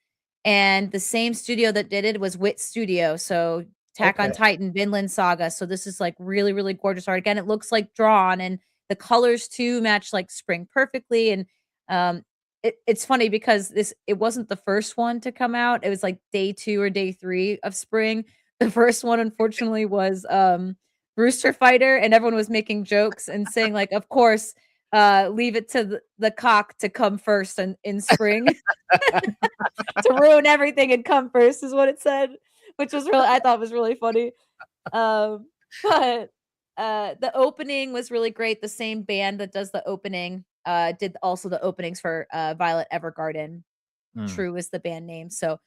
and the same studio that did it was Wit Studio. So Attack on Titan, Vinland Saga. So this is like really, really gorgeous art. Again, it looks like drawn, and the colors too match like spring perfectly. And it's funny because it wasn't the first one to come out. It was like day 2 or day 3 of spring. The first one, unfortunately, was Rooster Fighter, and everyone was making jokes and saying like, of course, leave it to the cock to come first in spring. To ruin everything and come first is what it said, which was really, I thought was really funny. But the opening was really great. The same band that does the opening did also the openings for Violet Evergarden. Mm. True is the band name. So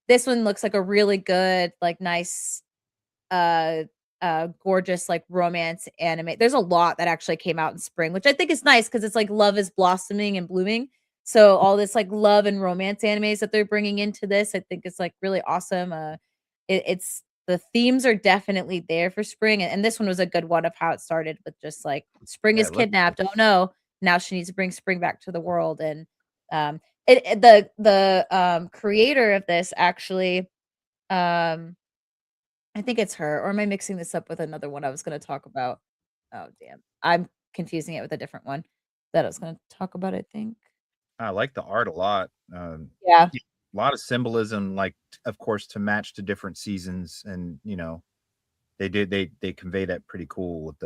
this one looks like a really good, like nice uh gorgeous like romance anime. There's a lot that actually came out in spring, which I think is nice because it's like love is blossoming and blooming. So all this like love and romance animes that they're bringing into this, I think is like really awesome. It's the themes are definitely there for spring, and this one was a good one of how it started with just like spring Yeah, is it looks kidnapped. Oh no, now she needs to bring spring back to the world. And the creator of this actually, um I think it's her, or am I mixing this up with another one I was gonna talk about? Oh, damn. I'm confusing it with a different one that I was gonna talk about, I think. I like the art a lot. Yeah. A lot of symbolism, like of course, to match to different seasons, and they convey that pretty cool with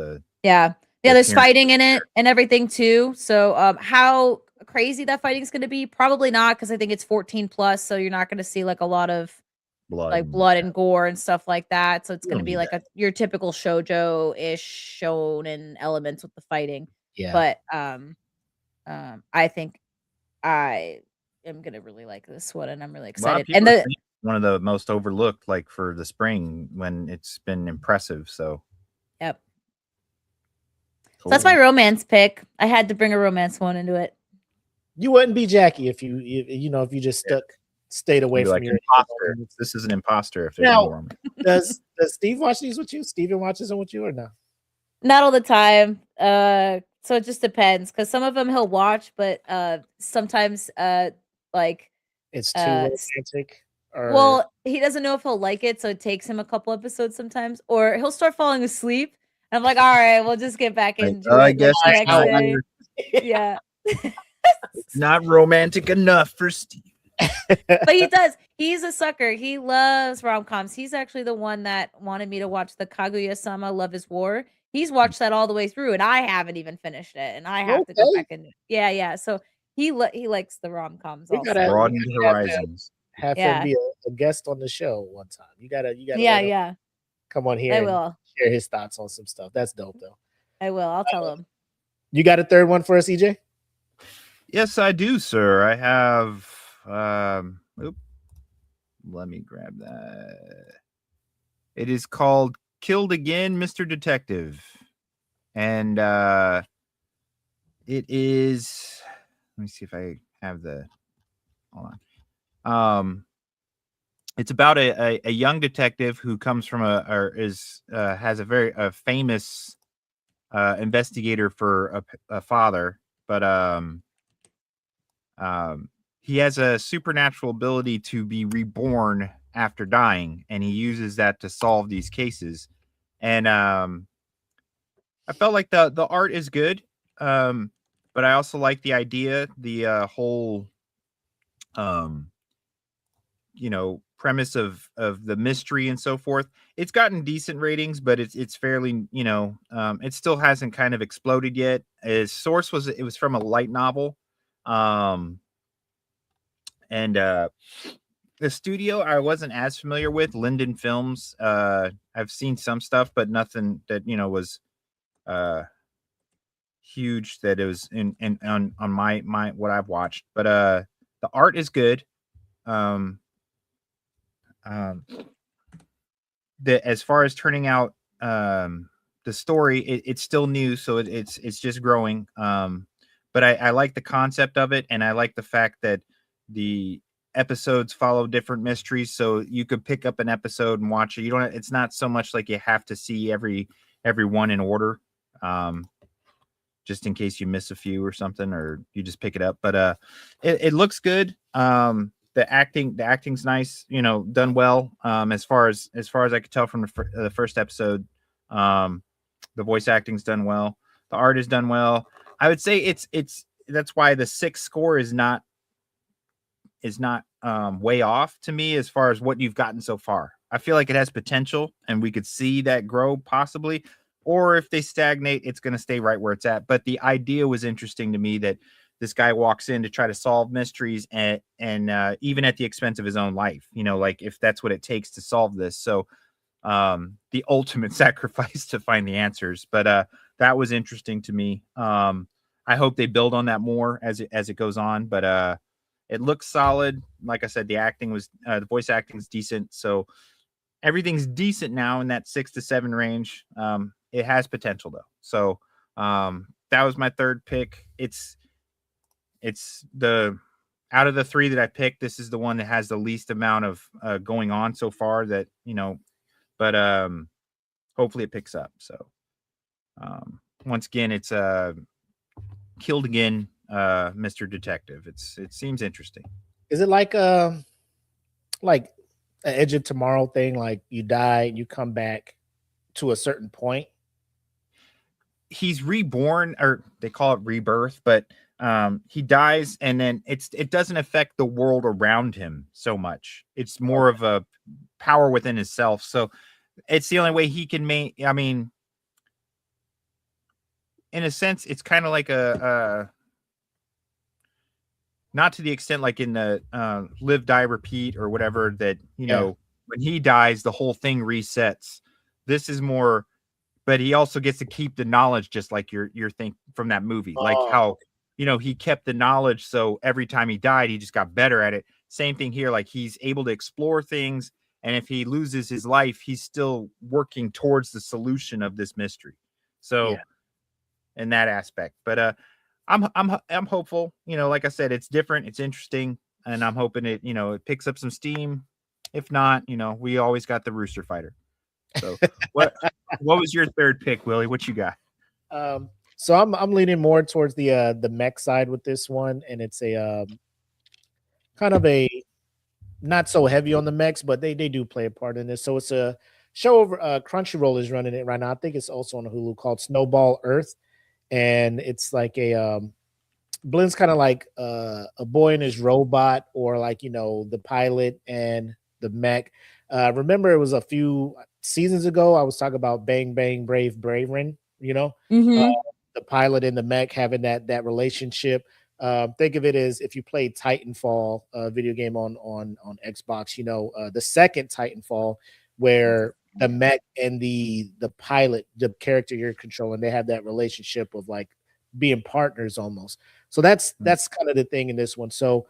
Yeah. the Yeah, there's appearance fighting of in it and everything too. So, how crazy that fighting's gonna be? Probably not, because I think it's 14 plus, so you're not gonna see, like, a lot of, blood. like, blood and gore and stuff like that, so it's You gonna don't be need like that. your typical shoujo-ish shonen elements with the fighting. Yeah. But, I think I am gonna really like this one, and I'm really A lot of excited. And people are the saying it's one of the most overlooked, like for the spring when it's been impressive. So Yep. So that's my cool. romance pick. I had to bring a romance one into it. You wouldn't be Jackie if if you just Yeah. stayed away You'd be from like your imposter. This is an imposter if there's no Now, romance. does Steve watch these with you? Steven watches them with you or no? Not all the time. So it just depends, because some of them he'll watch, but sometimes like It's too s- romantic, or well, he doesn't know if he'll like it, so it takes him a couple episodes sometimes, or he'll start falling asleep. And I'm like, all right, we'll just get back Like, into I it like guess the it's next not day. Yeah. not romantic enough for Steve. But he does. He's a sucker. He loves rom-coms. He's actually the one that wanted me to watch the Kaguya-sama Love is War. He's watched that all the way through, and I haven't even finished it, and I have to go okay. back and yeah, yeah. So he likes the rom-coms We gotta also. Broaden the horizons. have him Yeah. be a guest on the show one time. You gotta Yeah, let him yeah. come on I here and will. share his thoughts on some stuff. That's dope though. I will. I'll tell him. You got a third one for us, EJ? Yes, I do, sir. I have let me grab that. It is called Killed Again, Mr. Detective. And it is, let me see if I have the, hold on. It's about a young detective who comes from has a very famous investigator for a father, but he has a supernatural ability to be reborn after dying, and he uses that to solve these cases. And I felt like the art is good, but I also like the idea, the whole premise of the mystery and so forth. It's gotten decent ratings, but it's fairly, it still hasn't kind of exploded yet. Its source was from a light novel, and the studio I wasn't as familiar with, Linden Films. I've seen some stuff, but nothing that was huge, that it was in on my what I've watched. But the art is good. Um, um, as far as turning out the story, it's still new, so it's just growing. But I like the concept of it, and I like the fact that the episodes follow different mysteries, so you could pick up an episode and watch it. You don't. It's not so much like you have to see every one in order, just in case you miss a few or something, or you just pick it up. But it looks good. The acting's nice, done well. As far as I could tell from the first episode, the voice acting's done well. The art is done well. I would say it's that's why the 6 score is not way off to me as far as what you've gotten so far. I feel like it has potential, and we could see that grow possibly. Or if they stagnate, it's going to stay right where it's at. But the idea was interesting to me, that this guy walks in to try to solve mysteries, and even at the expense of his own life, like if that's what it takes to solve this. So the ultimate sacrifice to find the answers. But that was interesting to me. I hope they build on that more as it goes on. But it looks solid. Like I said, the voice acting is decent. So everything's decent now in that 6 to 7 range. It has potential though. So that was my third pick. It's the out of the 3 that I picked, this is the one that has the least amount of going on so far. That but hopefully it picks up. So once again, it's Killed Again, Mr. Detective. It seems interesting. Is it like an Edge of Tomorrow thing? Like you die, you come back to a certain point. He's reborn, or they call it rebirth, but he dies, and then it doesn't affect the world around him so much. It's more of a power within himself. So it's the only way he can make. I mean, in a sense, it's kind of like a not to the extent like in the Live, Die, Repeat or whatever that when he dies, the whole thing resets. This is more, but he also gets to keep the knowledge, just like your thing from that movie, like how he kept the knowledge, so every time he died, he just got better at it. Same thing here, like he's able to explore things, and if he loses his life, he's still working towards the solution of this mystery. So in that aspect, but I'm hopeful. Like I said, it's different, it's interesting, and I'm hoping it it picks up some steam. If not, we always got the Rooster Fighter. So what was your third pick, Willie? What you got? So I'm leaning more towards the mech side with this one, and it's a kind of a not so heavy on the mechs, but they do play a part in this. So it's a show over Crunchyroll is running it right now. I think it's also on Hulu, called Snowball Earth, and it's like a blends kind of like a boy and his robot, or like the pilot and the mech. Remember, it was a few seasons ago I was talking about Bang Bang Brave Braverin, the pilot and the mech having that relationship. Think of it as if you played Titanfall, video game on Xbox, the second Titanfall, where the mech and the pilot, the character you're controlling, they have that relationship of like being partners almost. So that's kind of the thing in this one. So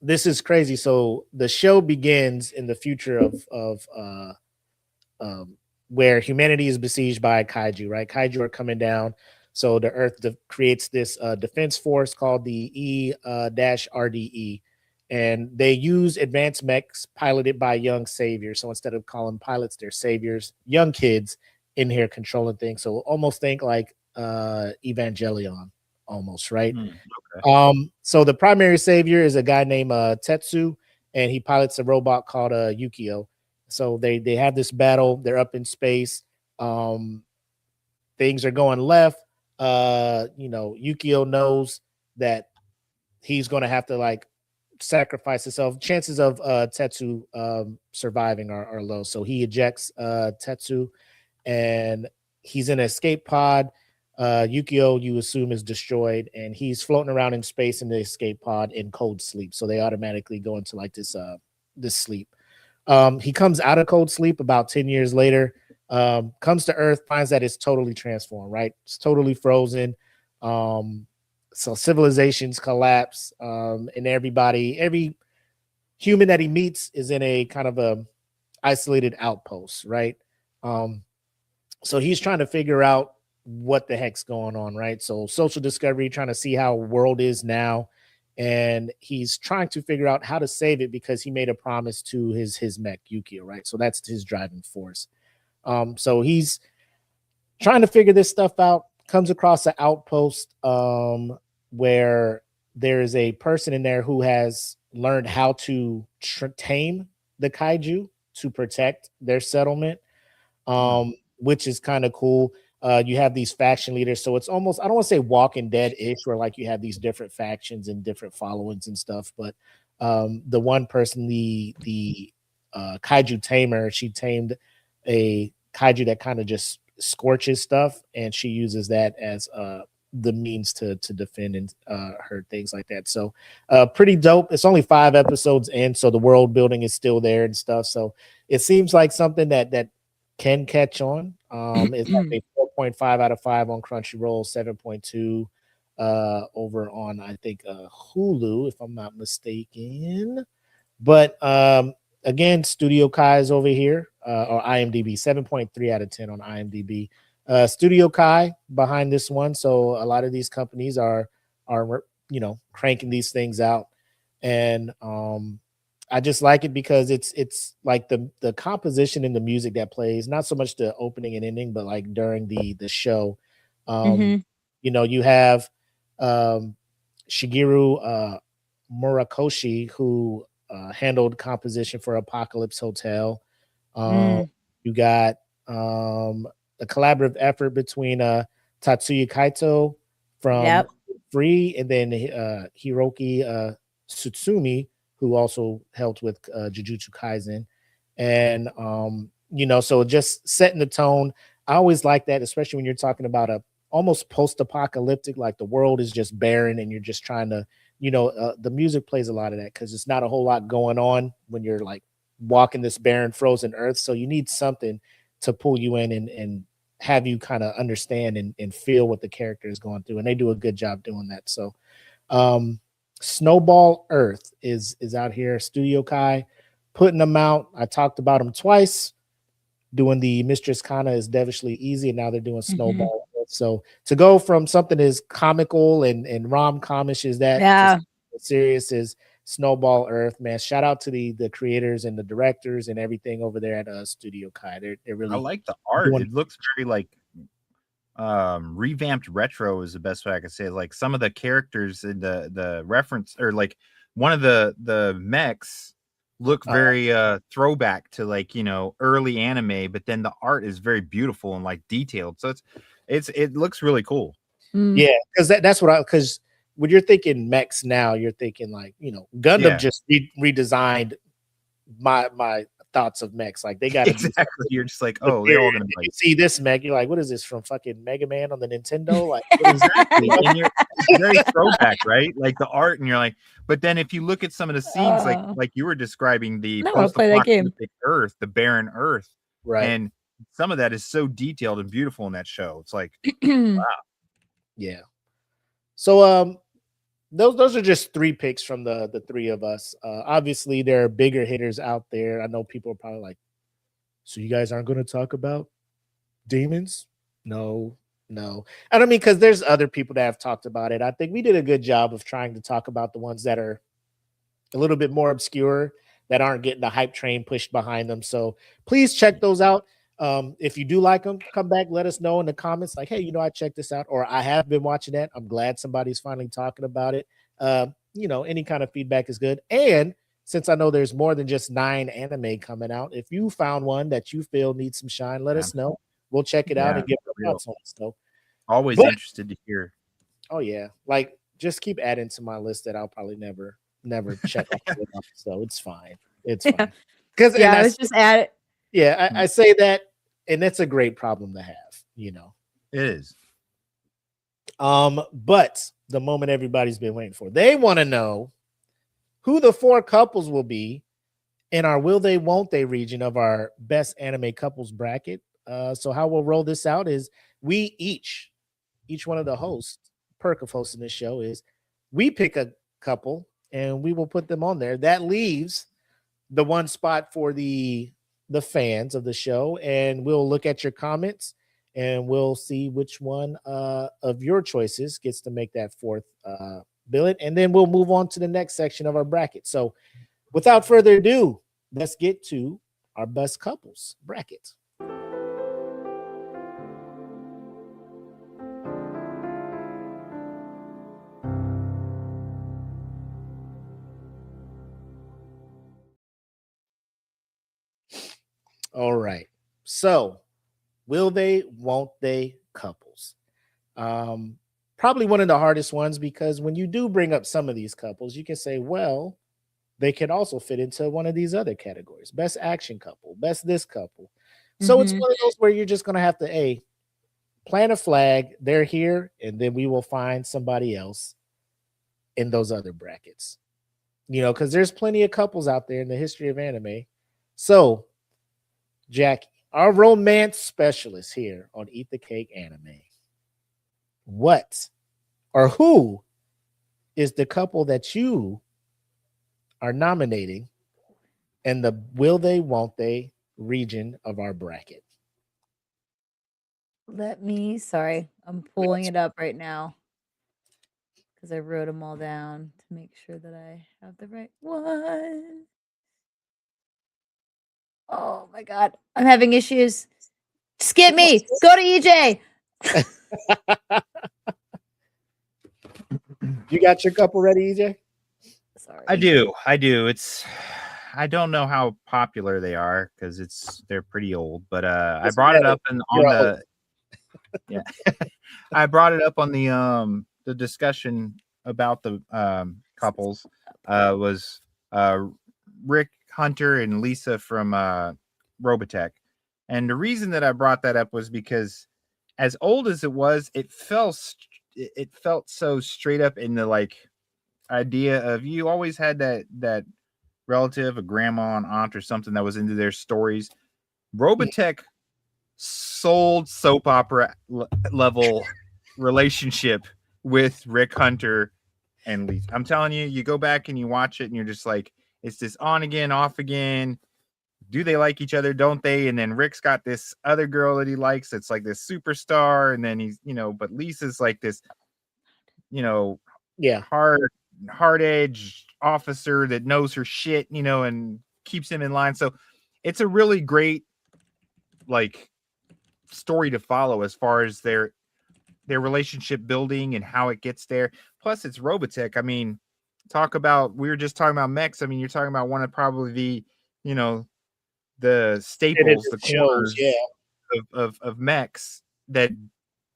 this is crazy. So the show begins in the future of where humanity is besieged by kaiju, right? Kaiju are coming down. So the Earth creates this defense force called the E-RDE, and they use advanced mechs piloted by young saviors. So instead of calling pilots, they're saviors, young kids in here controlling things. So almost think like Evangelion, almost, right? Okay. So the primary savior is a guy named Tetsu, and he pilots a robot called Yukio. So they have this battle. They're up in space. Things are going left. Yukio knows that he's going to have to like sacrifice himself. Chances of Tetsu surviving are low. So he ejects Tetsu, and he's in an escape pod. Yukio, you assume, is destroyed, and he's floating around in space in the escape pod in cold sleep. So they automatically go into like this sleep. He comes out of cold sleep about 10 years later, comes to Earth, finds that it's totally transformed, right? It's totally frozen. So civilizations collapse, and every human that he meets is in a kind of a isolated outpost, right? So he's trying to figure out what the heck's going on, right? So social discovery, trying to see how world is now, and he's trying to figure out how to save it because he made a promise to his mech Yukio, right? So that's his driving force. So he's trying to figure this stuff out, comes across an outpost where there is a person in there who has learned how to tame the kaiju to protect their settlement, which is kind of cool. You have these faction leaders, so it's almost, I don't want to say Walking Dead-ish, where like you have these different factions and different followings and stuff, but the one person, the kaiju tamer, she tamed a kaiju that kind of just scorches stuff, and she uses that as the means to defend and hurt things like that. So pretty dope. It's only 5 episodes in, so the world building is still there and stuff. So it seems like something that can catch on. It's like a 4.5 out of 5 on Crunchyroll, 7.2 over on I think Hulu, if I'm not mistaken. But again, Studio Kai is over here, or IMDb, 7.3 out of 10 on IMDb. Studio Kai behind this one, so a lot of these companies are cranking these things out, and I just like it because it's like the composition and the music that plays, not so much the opening and ending, but like during the show. You have Shigeru Murakoshi, who handled composition for Apocalypse Hotel. You got a collaborative effort between Tatsuya Kaito from Free, and then Hiroki Tsutsumi, who also helped with Jujutsu Kaisen. And so just setting the tone. I always like that, especially when you're talking about a almost post-apocalyptic, like the world is just barren and you're just trying to, the music plays a lot of that because it's not a whole lot going on when you're like walking this barren frozen earth. So you need something to pull you in and have you kind of understand and feel what the character is going through, and they do a good job doing that. So Snowball Earth is out here, Studio Kai putting them out. I talked about them twice. Doing the Mistress Kana is devilishly easy, and now they're doing Snowball Earth. So to go from something as comical and rom-comish as that to serious as Snowball Earth, man, shout out to the creators and the directors and everything over there at Studio Kai. They're really, I like the art. It looks very like revamped retro is the best way I could say it. Like some of the characters in the reference, or like one of the mechs look very throwback to like early anime, but then the art is very beautiful and like detailed. So it looks really cool. Yeah, because that's what because when you're thinking mechs now, you're thinking like Gundam just redesigned my thoughts of mechs. Like they got exactly. You're just like, oh, they're all gonna you see this mech, you're like, what is this from fucking Mega Man on the Nintendo? Like exactly. And it's very throwback, right? Like the art, and you're like, but then if you look at some of the scenes, like you were describing the post-apocalyptic Earth, the barren Earth, right? And some of that is so detailed and beautiful in that show. It's like, wow. Yeah. So those are just 3 picks from the 3 of us. Obviously, there are bigger hitters out there. I know people are probably like, so you guys aren't going to talk about Demons? No. I don't mean, because there's other people that have talked about it. I think we did a good job of trying to talk about the ones that are a little bit more obscure, that aren't getting the hype train pushed behind them. So please check those out. If you do like them, come back, let us know in the comments, like, hey, I checked this out, or I have been watching that. I'm glad somebody's finally talking about it. Any kind of feedback is good. And since I know there's more than just 9 anime coming out, if you found one that you feel needs some shine, let us know. We'll check it out and give our thoughts on it. So always interested to hear. Oh yeah, like just keep adding to my list that I'll probably never check off. So it's fine. It's fine. Because I was just at. Yeah, I say that, and that's a great problem to have, It is. But the moment everybody's been waiting for, they want to know who the 4 couples will be in our will they, won't they region of our best anime couples bracket. So how we'll roll this out is we each one of the hosts, perk of hosting this show is we pick a couple and we will put them on there. That leaves the one spot for the fans of the show, and we'll look at your comments and we'll see which one of your choices gets to make that 4th billet, and then we'll move on to the next section of our bracket. So without further ado, let's get to our best couples bracket. All right. So, will they, won't they couples? Probably one of the hardest ones, because when you do bring up some of these couples, you can say, well, they could also fit into one of these other categories. Best action couple, best this couple. So it's one of those where you're just going to have to, plant a flag. They're here, and then we will find somebody else in those other brackets. Because there's plenty of couples out there in the history of anime. So, Jackie, our romance specialist here on Eat the Cake Anime, what or who is the couple that you are nominating in the will they, won't they region of our bracket? Sorry, I'm pulling it up right now because I wrote them all down to make sure that I have the right one. Oh my God, I'm having issues. Skip me. Go to EJ. You got your couple ready, EJ? Sorry. I do. I don't know how popular they are because they're pretty old, but I brought it up on the yeah. I brought it up on the discussion about the couples was Rick Hunter and Lisa from Robotech. And the reason that I brought that up was because as old as it was, it felt so straight up in the like idea of you always had that relative, a grandma, an aunt, or something that was into their stories. Robotech sold soap opera level relationship with Rick Hunter and Lisa. I'm telling you, you go back and you watch it, and you're just like, it's this on again, off again. Do they like each other? Don't they? And then Rick's got this other girl that he likes. It's like this superstar, and then he's, but Lisa's like this, hard edge officer that knows her shit, and keeps him in line. So it's a really great like story to follow as far as their relationship building and how it gets there. Plus it's Robotech. I mean, we were just talking about mechs. I mean, you're talking about one of probably the, the staples, the corners of mechs that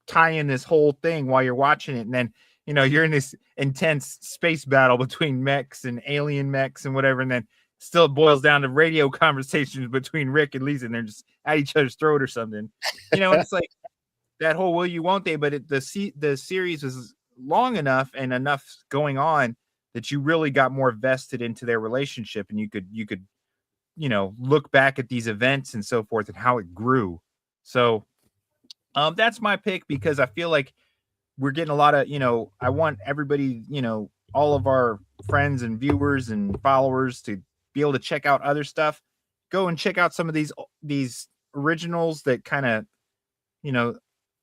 tie in this whole thing while you're watching it. And then, you're in this intense space battle between mechs and alien mechs and whatever. And then still it boils down to radio conversations between Rick and Lisa, and they're just at each other's throat or something. It's like that whole will you, won't they? But the series was long enough and enough going on that you really got more vested into their relationship, and you could look back at these events and so forth and how it grew. So that's my pick, because I feel like we're getting a lot of, I want everybody, all of our friends and viewers and followers to be able to check out other stuff. Go and check out some of these originals that kind of,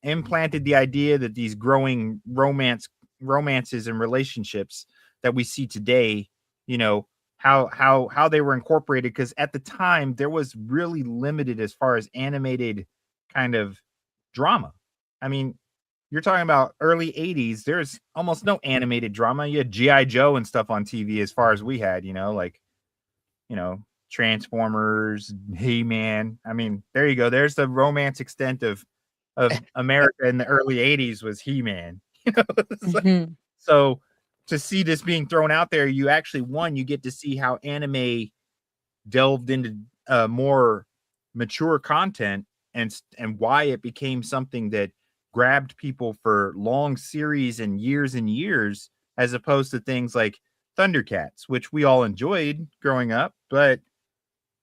implanted the idea that these growing romances and relationships that we see today, how they were incorporated. Because at the time there was really limited as far as animated kind of drama. I mean, you're talking about early 80s. There's almost no animated drama. You had G.I. Joe and stuff on TV as far as we had, Transformers, He-Man. I mean, there you go. There's the romance extent of America in the early 80s was He-Man. So to see this being thrown out there, you actually, you get to see how anime delved into more mature content and why it became something that grabbed people for long series and years, as opposed to things like Thundercats, which we all enjoyed growing up, but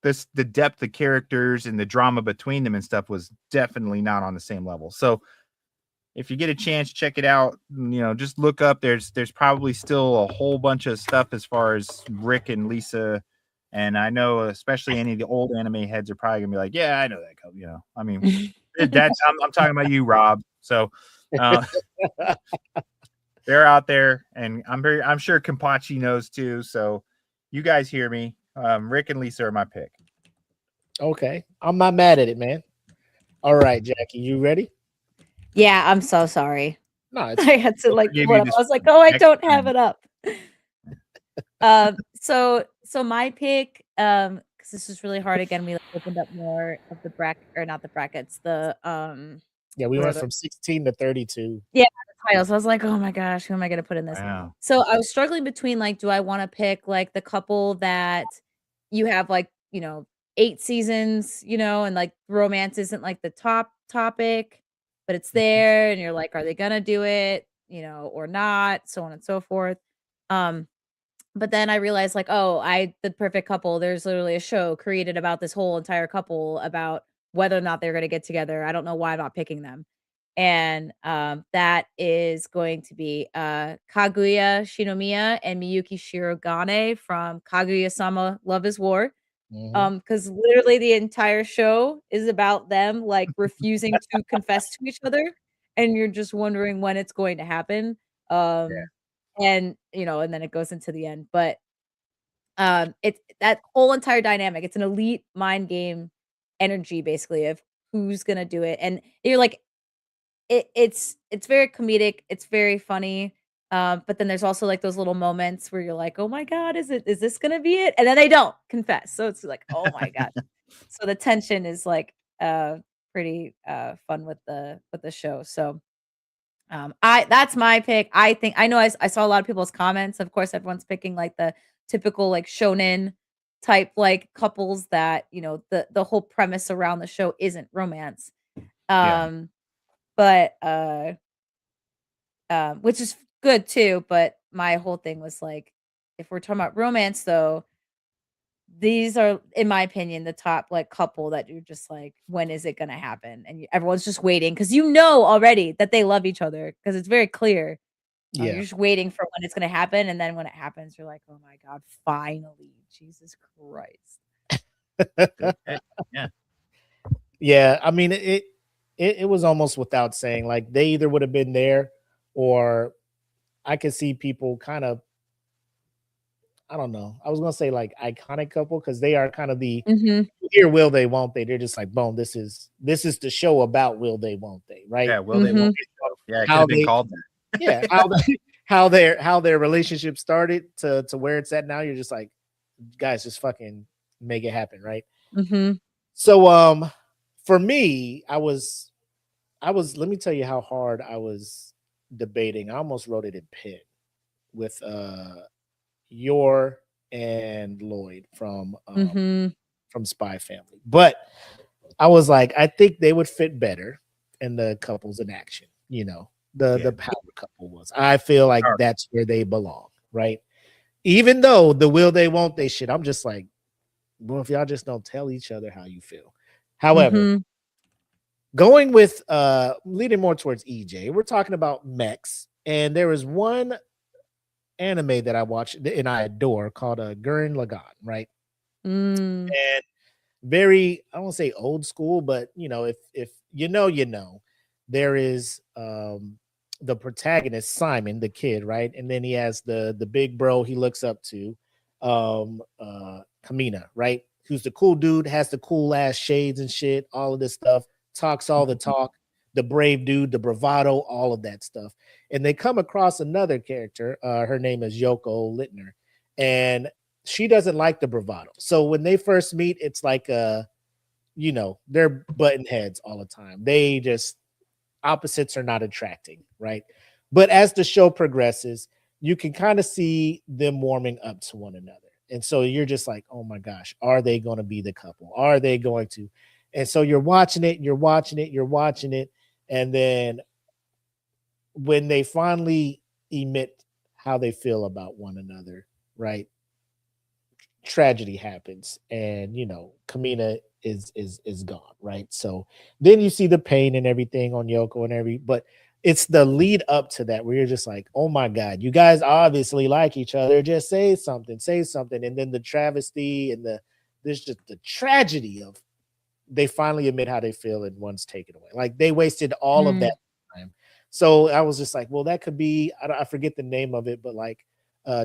the depth of characters and the drama between them and stuff was definitely not on the same level. So if you get a chance, check it out. Just look up. There's probably still a whole bunch of stuff as far as Rick and Lisa. And I know, especially any of the old anime heads are probably gonna be like, "Yeah, I know that." I mean, I'm talking about you, Rob. So they're out there, and I'm sure Kampachi knows too. So you guys hear me. Rick and Lisa are my pick. Okay, I'm not mad at it, man. All right, Jackie, you ready? Yeah, I'm so sorry. No, I had to I was like, oh, I don't have it up. So my pick, because this is really hard. Again, we opened up more of the bracket, or not the brackets. We went from 16 to 32. Yeah, the titles. I was like, oh my gosh, who am I gonna put in this? Wow. So I was struggling between do I want to pick the couple that you have 8 seasons, and romance isn't the top topic, but it's there, and you're like, are they gonna do it, you know, or not, so on and so forth. Um, but then I realized like, oh, the perfect couple, there's literally a show created about this whole entire couple about whether or not they're gonna get together. I don't know why I'm not picking them. And that is going to be Kaguya Shinomiya and Miyuki Shirogane from Kaguya-sama Love is War. Mhm. Because literally the entire show is about them, like, refusing to confess to each other, and you're just wondering when it's going to happen. Um, and, you know, and then it goes into the end, but, it's that whole entire dynamic, it's an elite mind game energy basically of who's gonna do it, and you're like it's very comedic, it's very funny, but then there's also, like, those little moments where you're like, "Oh my god, is this gonna be it?" And then they don't confess, so it's like, "Oh my god." So the tension is, like, pretty, fun with the show, so, I that's my pick. I think I know I saw a lot of people's comments, of course, everyone's picking, like, the typical, like, shonen type, like, couples that, you know, the whole premise around the show isn't romance, Yeah. um, but, which is good too, but my whole thing was like, if we're talking about romance though, these are, in my opinion, the top like couple that you're just like, when is it gonna happen? And everyone's just waiting because you know already that they love each other because it's very clear. You're Yeah. just waiting for when it's gonna happen, and then when it happens, you're like, oh my god, finally, Jesus Christ. Good pick. Yeah. Yeah, I mean it was almost without saying like they either would have been there or I could see people kind of I don't know. I was gonna say like iconic couple because they are kind of the Mhm. here will they won't they. They're just like boom. This is the show about will they won't they right? Yeah. Will they? Won't Mhm. they? Yeah. It could How have been they called that. yeah how their relationship started to where it's at now. You're just like guys just fucking make it happen right. Mhm. So for me I was let me tell you how hard I was debating. I almost wrote it in pen with Yor and Lloyd Mhm. from Spy Family. But I was like, I think they would fit better in the couples in action, you know, Yeah. the power couple was. I feel like Sure. that's where they belong, right? Even though the will they won't they shit, I'm just like, well, if y'all just don't tell each other how you feel. However, Mhm. going with leading more towards EJ, we're talking about mechs, and there is one anime that I watched and I adore called Gurren Lagann, right? Mm. And very, I won't say old school, but you know, if you know, you know, there is the protagonist Simon, the kid, right? And then he has the big bro he looks up to, Kamina, right? Who's the cool dude, has the cool ass shades and shit, all of this stuff, talks all the talk, the brave dude, the bravado, all of that stuff. And they come across another character, her name is Yoko Littner, and she doesn't like the bravado. So when they first meet, it's like you know, they're button heads all the time. They just opposites are not attracting, right? But as the show progresses, you can kind of see them warming up to one another. And so you're just like, oh my gosh, are they going to be the couple? Are they going to? And so you're watching it, you're watching it, you're watching it. And then when they finally emit how they feel about one another, right? Tragedy happens and you know Kamina is gone, right? So then you see the pain and everything on Yoko and but it's the lead up to that where you're just like, oh my god, you guys obviously like each other, just say something. And then the travesty and there's just the tragedy of they finally admit how they feel and one's taken away. Like they wasted all of that Mm. time. So I was just like, well, that could be, I forget the name of it, but like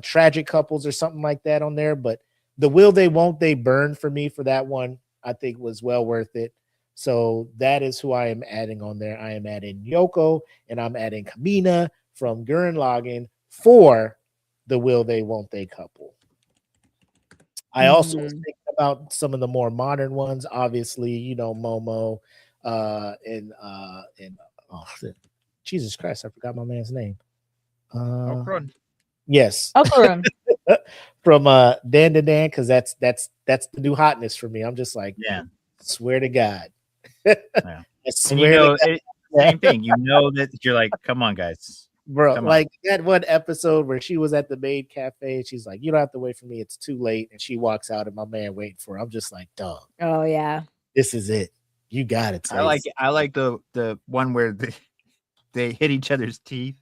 tragic couples or something like that on there. But the will they won't they burn for me for that one, I think was well worth it. So that is who I am adding on there. I am adding Yoko and I'm adding Kamina from Gurren Lagann for the will they won't they couple. I also was Mhm. thinking about some of the more modern ones, obviously, you know, Momo, and oh Jesus Christ, I forgot my man's name. Oh, Uh crud. yes. Okarum. From Dan to Dan, because that's the new hotness for me. I'm just like, Yeah. swear to God. Yeah. I And you swear to know, God. same thing. You know that you're like, come on, guys. Bro, Come on. like that one episode where she was at the maid cafe and she's like, you don't have to wait for me. It's too late. And she walks out and my man waiting for her. I'm just like, dog, Oh yeah. this is it. You got it. I like the one where they hit each other's teeth.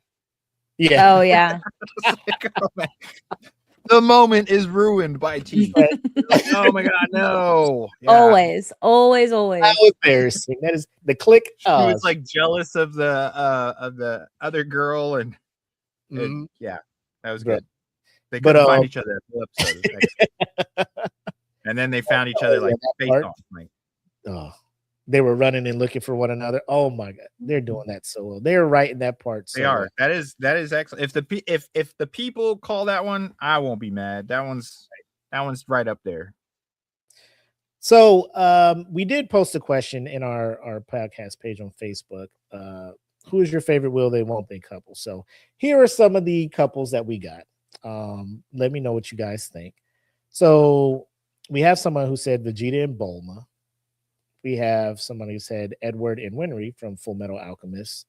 Yeah. Oh yeah. Like, oh, man. The moment is ruined by teeth. Like, oh my god, no. Yeah. Always. How embarrassing. That is the click. She was like jealous of the other girl and yeah, that was good. They couldn't find each other the whole episode. And then they found each other like face on. Like, oh, they were running and looking for one another. Oh my god, they're doing that so well. They're writing that part. So they are. Well. That is excellent. If the people call that one, I won't be mad. That one's right up there. So we did post a question in our podcast page on Facebook. Who is your favorite will they won't they couple? So here are some of the couples that we got. Let me know what you guys think. So we have someone who said Vegeta and Bulma. We have somebody who said Edward and Winry from Full Metal Alchemist.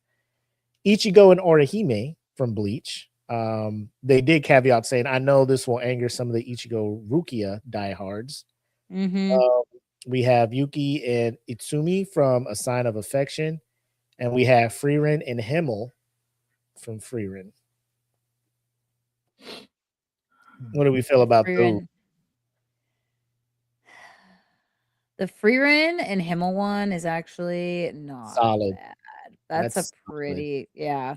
Ichigo and Orihime from Bleach. They did caveat saying, I know this will anger some of the Ichigo Rukia diehards. We have Yuki and Itsumi from A Sign of Affection. And we have Frieren and Himmel from Frieren. What do we feel about those? The Frieren and Himmel one is actually not solid. Bad. That's a pretty, yeah.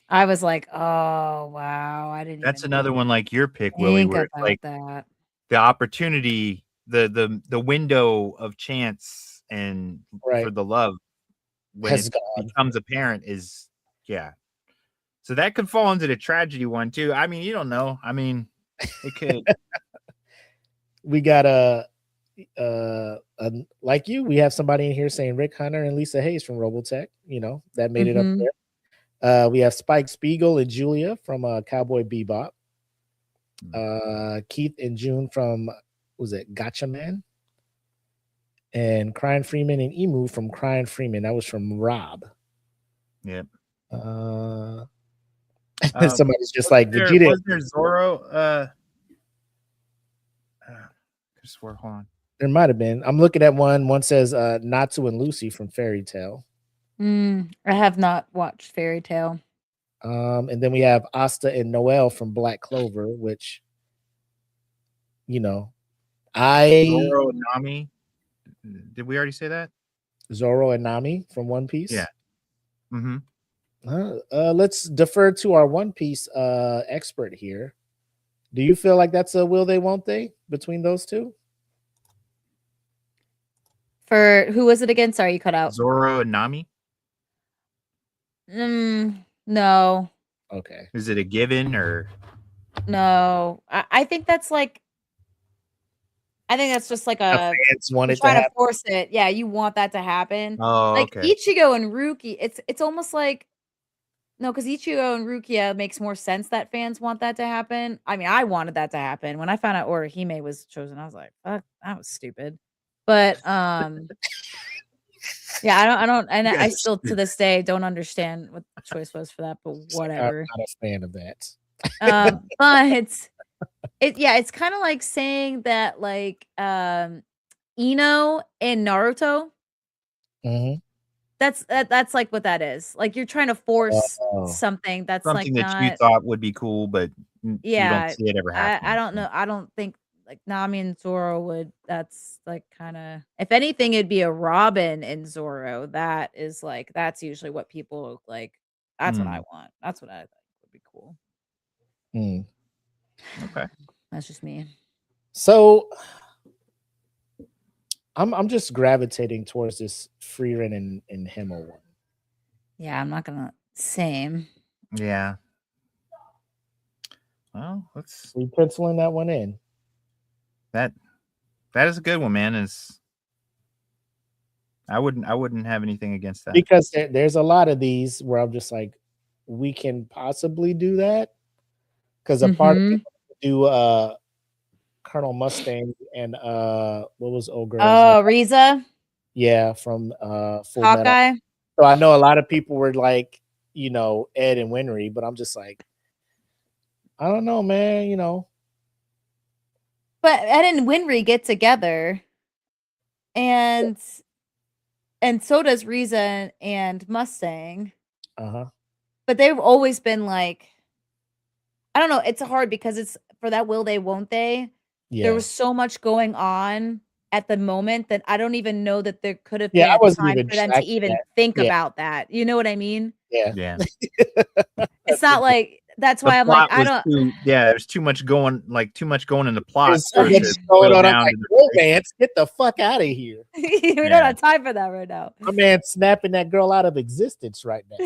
I was like, oh wow, I didn't. That's another one like your pick, Willie, where it's like that. The opportunity, the window of chance and for the love when it becomes apparent is So that could fall into the tragedy one too. I mean, you don't know. I mean, it could. We got like you, we have somebody in here saying Rick Hunter and Lisa Hayes from Robotech. You know, that made it up there. We have Spike Spiegel and Julia from Cowboy Bebop. Keith and June from Gotcha Man? And Crying Freeman and Emu from Crying Freeman. That was from Rob. Yep. Somebody's just like Vegeta. Was there Zoro? Hold on. There might have been. I'm looking at one. One says Natsu and Lucy from Fairy Tail. I have not watched Fairy Tail. And then we have Asta and Noel from Black Clover, which, you know, Zoro and Nami. Did we already say that? Zoro and Nami from One Piece. Yeah. Let's defer to our One Piece expert here. Do you feel like that's a will they, won't they between those two? For who was it again? Sorry, you cut out. Zoro and Nami. No. Okay. Is it a given or no? I think that's like. I think that's just like a try to force it. Yeah, you want that to happen. Oh, like okay. Ichigo and Rukia, it's almost like no, because Ichigo and Rukia makes more sense that fans want that to happen. I mean, I wanted that to happen. When I found out Orihime was chosen, I was like, fuck, that was stupid. But yeah, I don't, and I still to this day don't understand what the choice was for that, but whatever. I'm not a fan of that. But it's kind of like saying that like Ino and Naruto. That's like what that is. Like you're trying to force something that's something like that you thought would be cool, but you don't see it ever happen. I don't know. I don't think like Nami and Zoro would. That's like kind of, if anything, it'd be a Robin and Zoro. That is like, that's usually what people look like. That's what I want. That's what I think would be cool. Okay, that's just me. So I'm just gravitating towards this Frieren and Himmel one. Yeah, I'm not gonna same. Yeah. Well, we penciling that one in. That is a good one, man. I wouldn't have anything against that, because there's a lot of these where I'm just like, we can possibly do that, because a part of it do Colonel Mustang and what was old girl? Riza. Yeah, from Full Metal. Hawkeye. So I know a lot of people were like, Ed and Winry, but I'm just like, I don't know, man. But Ed and Winry get together, and so does Riza and Mustang. Uh-huh. But they've always been like, I don't know. It's hard because it's for that will they, won't they? There Yeah. was so much going on at the moment that I don't even know that there could have Yeah, been I a wasn't time even for them to tracking even that. think Yeah, about that. You know what I mean? yeah. Yeah. It's That's a not good like that's The why I'm like, plot I was don't. there's too much going in the plot There's so for it much to going boil on. I'm down like, to the romance, get the fuck out of here. We don't Yeah. have time for that right now. My man snapping that girl out of existence right now.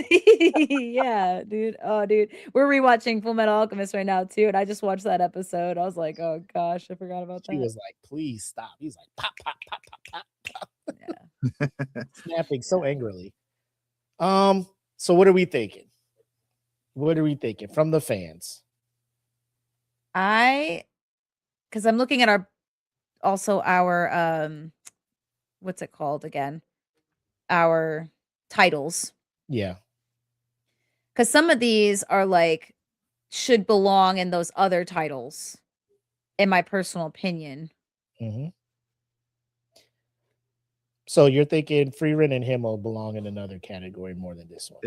Yeah, dude. Oh, dude. We're rewatching Full Metal Alchemist right now too, and I just watched that episode. I was like, oh gosh, I forgot about She that. was like, please stop. He's like, pop, pop, pop, pop, pop, Yeah. snapping so angrily. So what are we thinking? What are we thinking from the fans? Because I'm looking at our what's it called again? Our titles. Yeah. Because some of these are like should belong in those other titles, in my personal opinion. Mm-hmm. So you're thinking Freerin and Himmel belong in another category more than this one?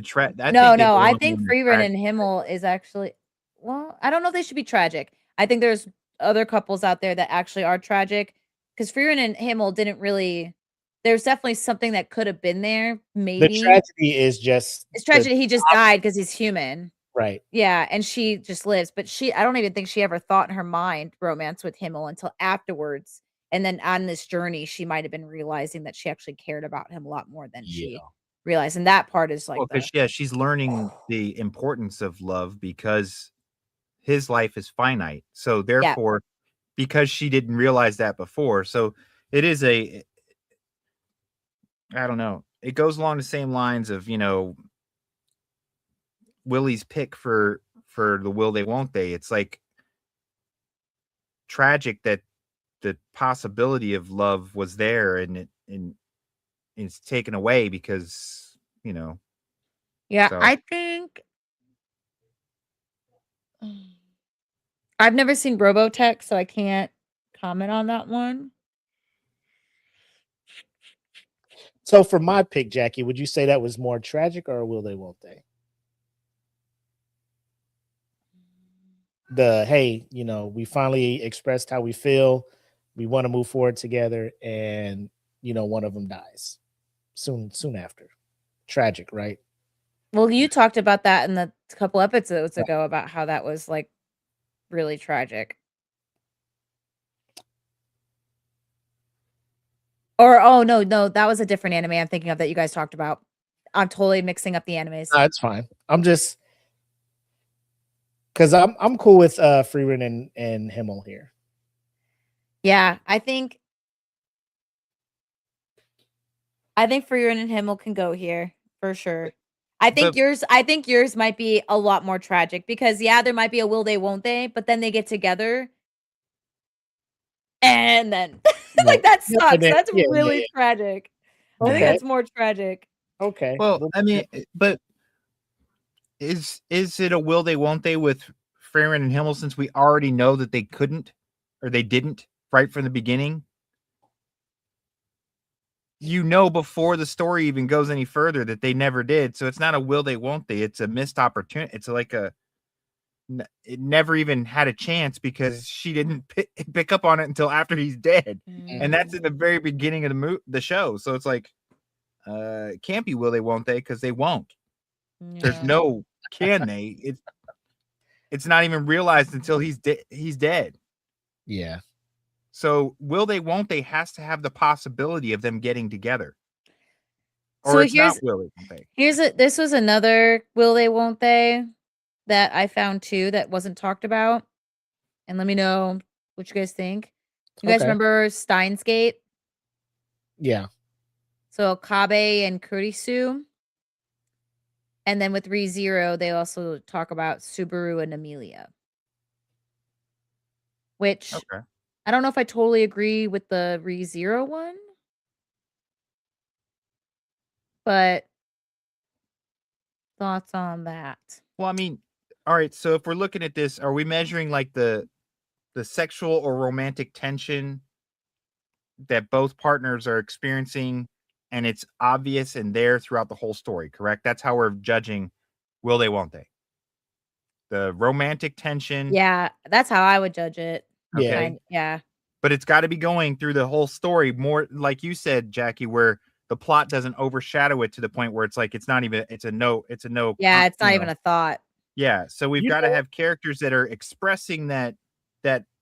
No, I think Freerin and Himmel is actually, well, I don't know if they should be tragic. I think there's other couples out there that actually are tragic because Freerin and Himmel didn't really. There's definitely something that could have been there. The Maybe tragedy is just it's tragedy. He just died because he's human. right. Yeah, and she just lives, but I don't even think she ever thought in her mind romance with Himmel until afterwards. And then on this journey, she might have been realizing that she actually cared about him a lot more than she Yeah. realized. And that part is like Well, because she's learning the importance of love because his life is finite. So therefore, because she didn't realize that before, so it is I don't know. It goes along the same lines of Willie's pick for the will they won't they. It's like tragic that the possibility of love was there and it's taken away because yeah, so. I think I've never seen Robotech, so I can't comment on that one. So for my pick, Jackie, would you say that was more tragic or will they won't they? The hey, we finally expressed how we feel. We want to move forward together, and one of them dies soon after. Tragic, right? Well, you talked about that in the couple episodes ago about how that was like really tragic. Or oh no, that was a different anime I'm thinking of that you guys talked about. I'm totally mixing up the animes. It's fine. I'm just because I'm cool with Freerin and Himmel here. Yeah, I think Freerin and Himmel can go here for sure. I think yours might be a lot more tragic because there might be a will they won't they, but then they get together and then like that sucks. That's really tragic. Okay. I think that's more tragic. Okay. Well, I mean, but is it a will they won't they with Freerin and Himmel since we already know that they couldn't or they didn't right from the beginning? Before the story even goes any further that they never did. So it's not a will they won't they. It's a missed opportunity. It's like it never even had a chance because she didn't pick up on it until after he's dead. And that's in the very beginning of the show. So it's like, it can't be will they won't they because they won't. Yeah. There's no can they. It's not even realized until he's dead. Yeah. So will they won't they has to have the possibility of them getting together. Or So it's not will they won't they. This was another will they won't they that I found too that wasn't talked about. And let me know what you guys think. You guys remember Steins Gate? Yeah. So Kabe and Kurisu. And then with ReZero, they also talk about Subaru and Amelia. Which I don't know if I totally agree with the ReZero one. But thoughts on that? Well, I mean, all right. So if we're looking at this, are we measuring like the sexual or romantic tension that both partners are experiencing, and it's obvious and there throughout the whole story? Correct. That's how we're judging. Will they? Won't they? The romantic tension. Yeah, that's how I would judge it. Okay. Yeah. But it's got to be going through the whole story more, like you said, Jackie, where the plot doesn't overshadow it to the point where it's like it's not even it's a no Yeah, it's not even a thought. Yeah, so we've You got to know- have characters that are expressing that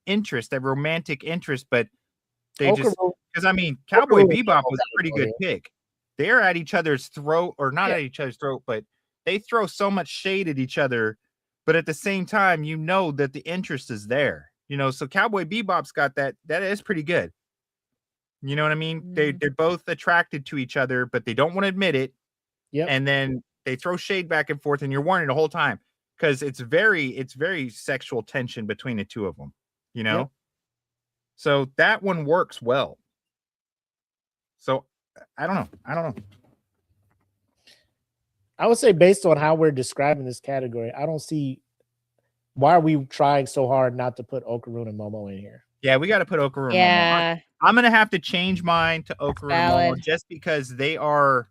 interest, that romantic interest, but they just Okaru- because I mean, Cowboy Okaru- Bebop was a pretty good pick. They're at each other's throat, or not at each other's throat, but they throw so much shade at each other. But at the same time, you know that the interest is there. So Cowboy Bebop's got that. That is pretty good. You know what I mean? They're both attracted to each other, but they don't want to admit it. Yep. And then they throw shade back and forth, and you're wondering the whole time because it's very sexual tension between the two of them. Yep. So that one works well. So I don't know. I would say based on how we're describing this category, I don't see why are we trying so hard not to put Okaroon and Momo in here. Yeah, we got to put Okaru and Momo. Yeah. I'm gonna have to change mine to Okaru and Momo Valid. just because they are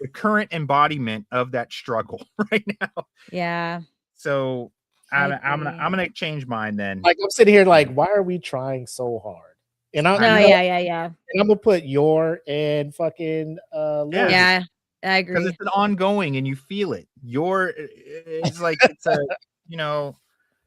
the current embodiment of that struggle right now. Yeah. So I I'm agree. gonna change mine then. Like I'm sitting here like, why are we trying so hard? And I'm No, yeah. and I'm gonna put Yor and fucking Lord. Yeah, I Because agree. it's an ongoing and you feel it. It's like it's a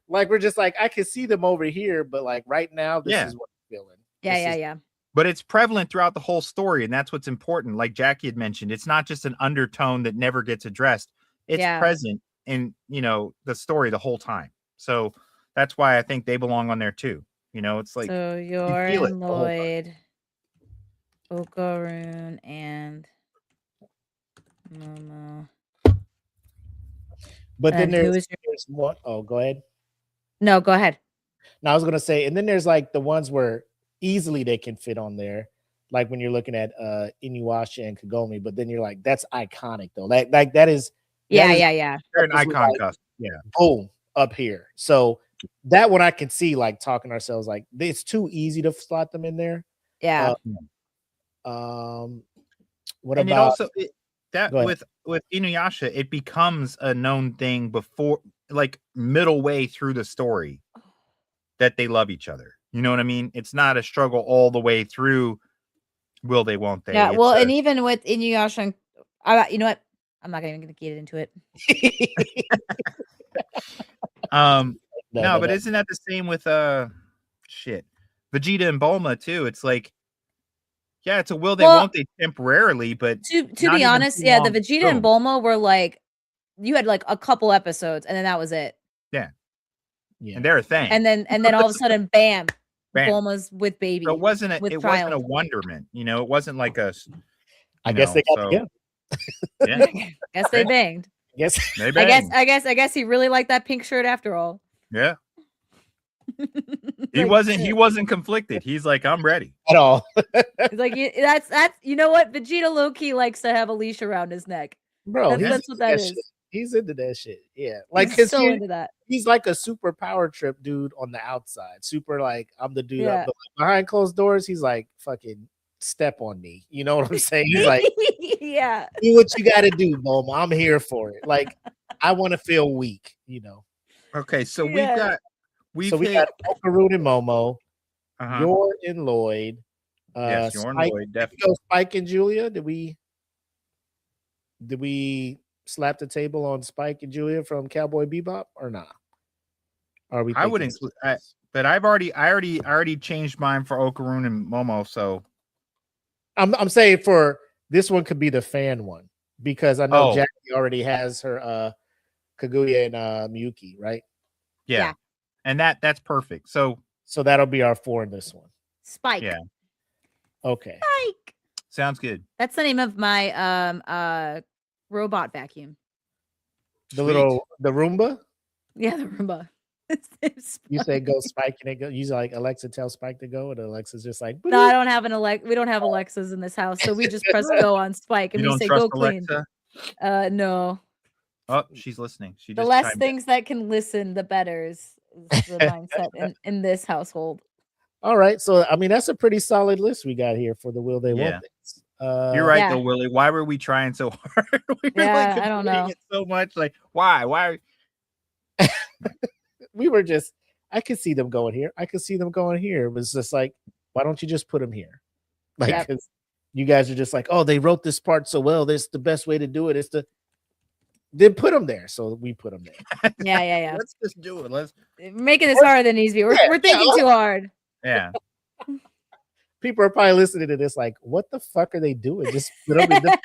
like we're just like I can see them over here, but like right now, this is what I'm feeling. Yeah. But it's prevalent throughout the whole story, and that's what's important. Like Jackie had mentioned, it's not just an undertone that never gets addressed. It's present in the story the whole time. So that's why I think they belong on there too. It's like So Yor and Lloyd, Okaroon and Momo. But then And there's one. Oh, go ahead. No, go ahead. Now I was gonna say, and then there's like the ones where easily they can fit on there, like when you're looking at Inuyasha and Kagome. But then you're like, that's iconic though. Like that is Yeah. they're an icon custom. Yeah. Boom up here. So that one I can see like talking to ourselves like it's too easy to slot them in there. Yeah. What and about with Inuyasha, it becomes a known thing before like middle way through the story that they love each other. You know what I mean? It's not a struggle all the way through. Will they? Won't they? Yeah. Well, and even with Inuyasha, you know what? I'm not even going to get into it. No, but isn't that the same with Vegeta and Bulma too? It's like, yeah, it's a will they, won't they temporarily, but to be honest, the Vegeta and Bulma were like, you had like a couple episodes, and then that was it. Yeah. And they're a thing. And then all of a sudden, bam. Bulma's with baby. So it wasn't a wonderment, it wasn't like a. I guess they got together. Yeah. Guess they banged. Yes. They banged. I guess he really liked that pink shirt after all. Yeah. He wasn't conflicted. He's like, I'm ready. At all. He's like, that's you know what? Vegeta low-key likes to have a leash around his neck. Bro, that's what that is. Shit. He's into that shit. Yeah. Like he's so into that. He's like a super power trip dude on the outside. Super like I'm the dude Yeah. but like, behind closed doors, he's like fucking step on me. You know what I'm saying? He's like, yeah. Do what you gotta do, Bulma. I'm here for it. Like, I want to feel weak, Okay, so we got Okaroon and Momo, Yor and Lloyd. Yes, Yor and Lloyd, definitely. Spike and Julia. Did we slap the table on Spike and Julia from Cowboy Bebop or not? Are we? I would include, but I already changed mine for Okaroon and Momo. So I'm saying for this one could be the fan one because I know Jackie already has her Kaguya and Miyuki, right? Yeah. And that's perfect. So that'll be our 4 in this one. Spike. Yeah. Okay. Spike. Sounds good. That's the name of my robot vacuum. The Roomba? Yeah, the Roomba. You say go Spike and it go. You like Alexa tell Spike to go, and Alexa's just like. No, I don't have an we don't have Alexas in this house, so we just press go on Spike and You we don't say trust go clean. Alexa? No. Oh, she's listening. She The just less chimed in. things that can listen, the better is the mindset in this household. All right, so I mean that's a pretty solid list we got here for the will they won't things. You're right Yeah. though, Willie. Why were we trying so hard? We were Yeah, like I don't completing know. it so much. Like, why? Why? We were just. I could see them going here. I could see them going here. It was just like, why don't you just put them here? Like, Yep. because you guys are just like, oh, they wrote this part so well. This the best way to do it is to then put them there. So we put them there. Yeah. Let's just do it. Let's. Making this harder than it needs to be. We're thinking too hard. Yeah. People are probably listening to this like, what the fuck are they doing? Just put them in the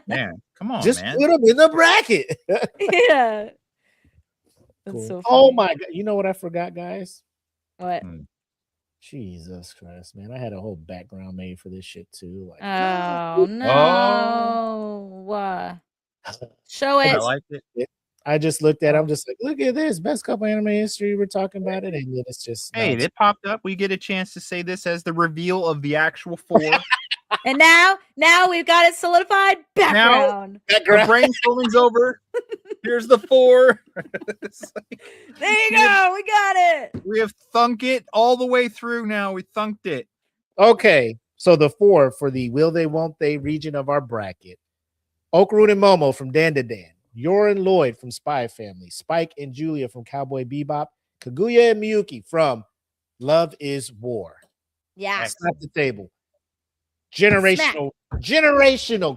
Man, come on, just man. put them in the bracket. Yeah. That's Cool. so Oh funny. my god! You know what I forgot, guys? What? Jesus Christ, man! I had a whole background made for this shit too. Like, Oh no! Show I it. like it. I just looked at. I'm just like, look at this best couple anime history. We're talking about it, and then it's just Hey, it popped up. We get a chance to say this as the reveal of the actual 4. And now we've got it solidified. Background. The brainstorming's over. Here's the 4. There you go. We got it. We have thunk it all the way through now. We thunked it. Okay, so the 4 for the will they won't they region of our bracket: Okarun and Momo from Dan to Dan, Yor and Lloyd from Spy Family, Spike and Julia from Cowboy Bebop, Kaguya and Miyuki from Love is War. Yeah. Slap the table. Generational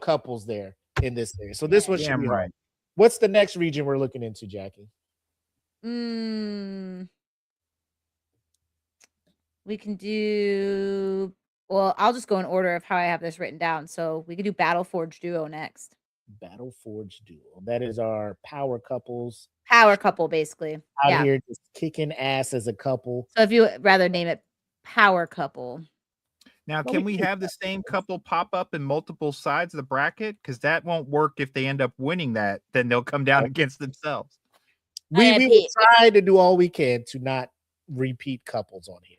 couples there in this area. So this one should be right. What's the next region we're looking into, Jackie? We can do. Well, I'll just go in order of how I have this written down. So we can do Battle Forge Duo next. Battle Forge Duo. That is our power couples. Power couple, basically. Out here just kicking ass as a couple. So if you rather name it Power Couple. Now, can we have the same couple pop up in multiple sides of the bracket? Because that won't work if they end up winning that. Then they'll come down against themselves. We will try to do all we can to not repeat couples on here.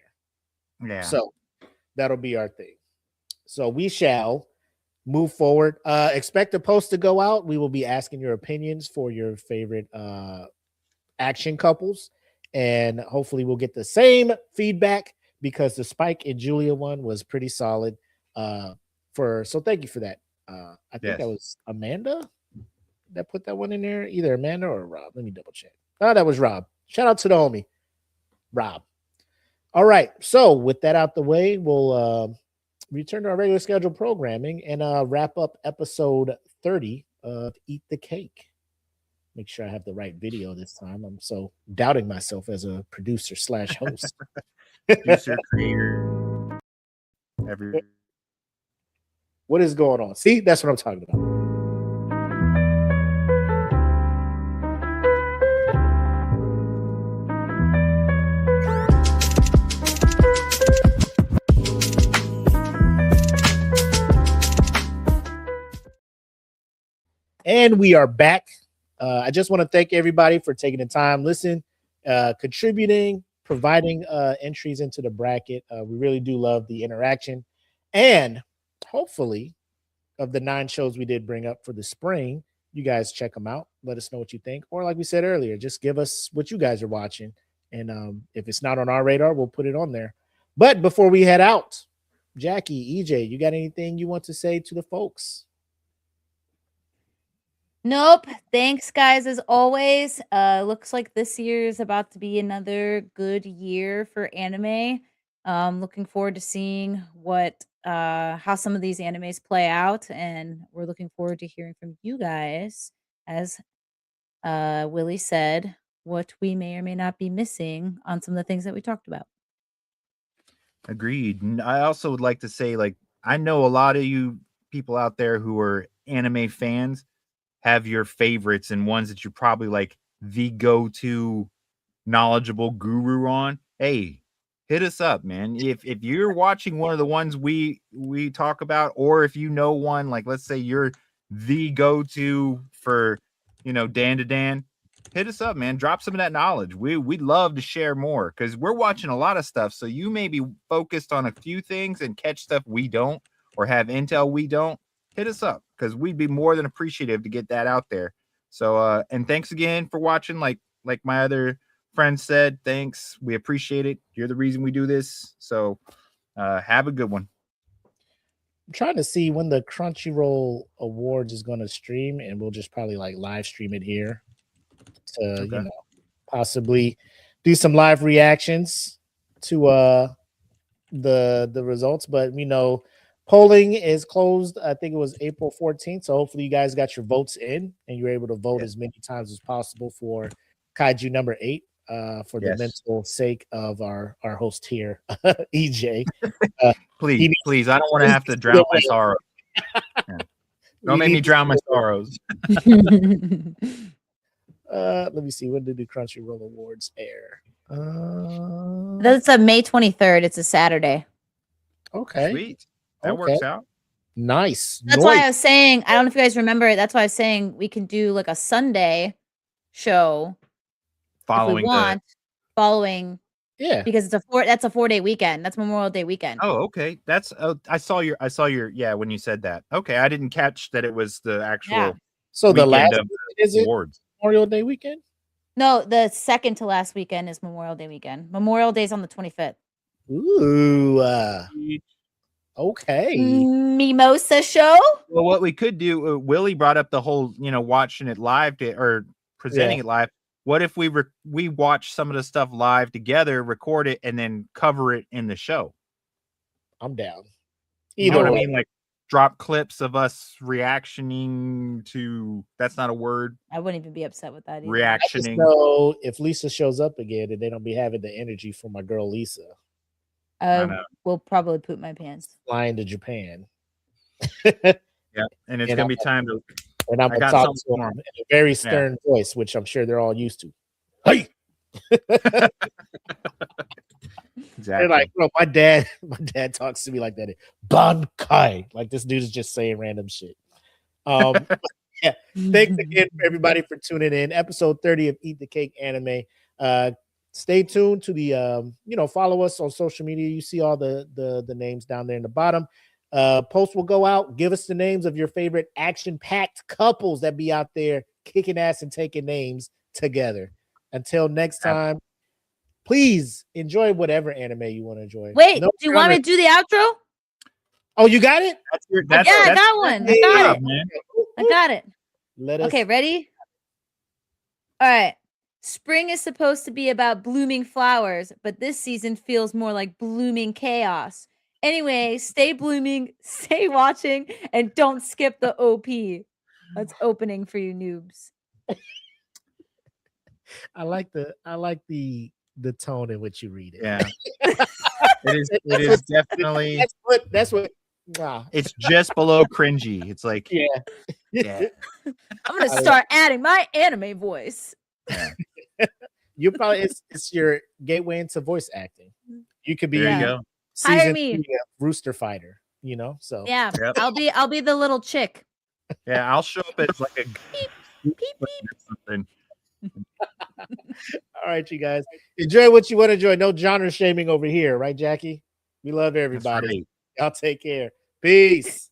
Yeah. So that'll be our thing. So we shall move forward. Expect a post to go out. We will be asking your opinions for your favorite action couples. And hopefully we'll get the same feedback, because the Spike and Julia one was pretty solid. So thank you for that. I think that was Amanda that put that one in there. Either Amanda or Rob. Let me double check. Oh, that was Rob. Shout out to the homie, Rob. All right. So with that out the way, we'll return to our regular scheduled programming and wrap up episode 30 of Eat the Cake. Make sure I have the right video this time. I'm so doubting myself as a producer / host. Producer, creator, What is going on? See, that's what I'm talking about. And we are back. I just want to thank everybody for taking the time, contributing, providing entries into the bracket. We really do love the interaction. And hopefully, of the 9 shows we did bring up for the spring, you guys check them out. Let us know what you think. Or like we said earlier, just give us what you guys are watching. And if it's not on our radar, we'll put it on there. But before we head out, Jackie, EJ, you got anything you want to say to the folks? Nope. Thanks, guys, as always. Looks like this year is about to be another good year for anime. Looking forward to seeing how some of these animes play out, and we're looking forward to hearing from you guys, as Willie said, what we may or may not be missing on some of the things that we talked about. Agreed. And I also would like to say, like, I know a lot of you people out there who are anime fans have your favorites and ones that you're probably like the go-to knowledgeable guru on. Hey, hit us up, man. If you're watching one of the ones we talk about, or if you know one, like let's say you're the go-to for Dan to Dan, hit us up, man. Drop some of that knowledge. We'd love to share more because we're watching a lot of stuff. So you may be focused on a few things and catch stuff we don't, or have intel we don't. Hit us up because we'd be more than appreciative to get that out there. So and thanks again for watching. Like my other friend said, thanks. We appreciate it. You're the reason we do this. So have a good one. I'm trying to see when the Crunchyroll Awards is going to stream, and we'll just probably like live stream it here to possibly do some live reactions to the results. But polling is closed. I think it was April 14th. So hopefully you guys got your votes in and you're able to vote as many times as possible for Kaiju number 8 for the mental sake of our host here, EJ. Please, I don't want to have to drown my sorrow. Don't make me drown my sorrows. Let me see. When did the Crunchyroll Awards air? That's May 23rd. It's a Saturday. Okay. Sweet. That works out. Nice. That's why I was saying, I don't know if you guys remember it. That's why I was saying we can do like a Sunday show following. Yeah, because that's a 4-day weekend. That's Memorial Day weekend. Oh, okay. That's I saw your when you said that. Okay, I didn't catch that it was the actual. Yeah. So the last is awards. Memorial Day weekend? No, the second to last weekend is Memorial Day weekend. Memorial Day is on the 25th. Ooh. Okay. Mimosa show. Well, what we could do, Willie brought up the whole, watching it live or presenting it live. What if we watch some of the stuff live together, record it, and then cover it in the show? I'm down. You know what I mean? Like drop clips of us reactioning to. That's not a word. I wouldn't even be upset with that either. Reactioning. So if Lisa shows up again and they don't be having the energy for my girl Lisa, will probably poop my pants. Flying to Japan. Yeah, and it's gonna be time to. And I'm gonna talk to them in a very stern voice, which I'm sure they're all used to. Hey. Exactly. They're like, bro, my dad talks to me like that. Bankai. Like this dude is just saying random shit. Yeah. Thanks again for everybody for tuning in. Episode 30 of Eat the Cake Anime. Stay tuned to the follow us on social media. You see all the names down there in the bottom. Post will go out. Give us the names of your favorite action-packed couples that be out there kicking ass and taking names together. Until next time, please enjoy whatever anime you want to enjoy. Wait, do you want me to do the outro? Oh, you got it? I got one. I got it. Man. I got it. Okay, ready? All right. Spring is supposed to be about blooming flowers, but this season feels more like blooming chaos. Anyway, stay blooming, stay watching, and don't skip the OP. That's opening for you noobs. I like the tone in which you read it. Yeah. it is definitely that's what wow. It's just below cringy. It's like yeah. I'm gonna start adding my anime voice. Yeah. You probably it's your gateway into voice acting. You could be there you go. Hire me. Rooster Fighter, so yeah. Yep. I'll be the little chick. Yeah, I'll show up as like a beep, beep, beep. Something. All right, you guys. Enjoy what you want to enjoy. No genre shaming over here, right, Jackie? We love everybody. Right. Y'all take care. Peace.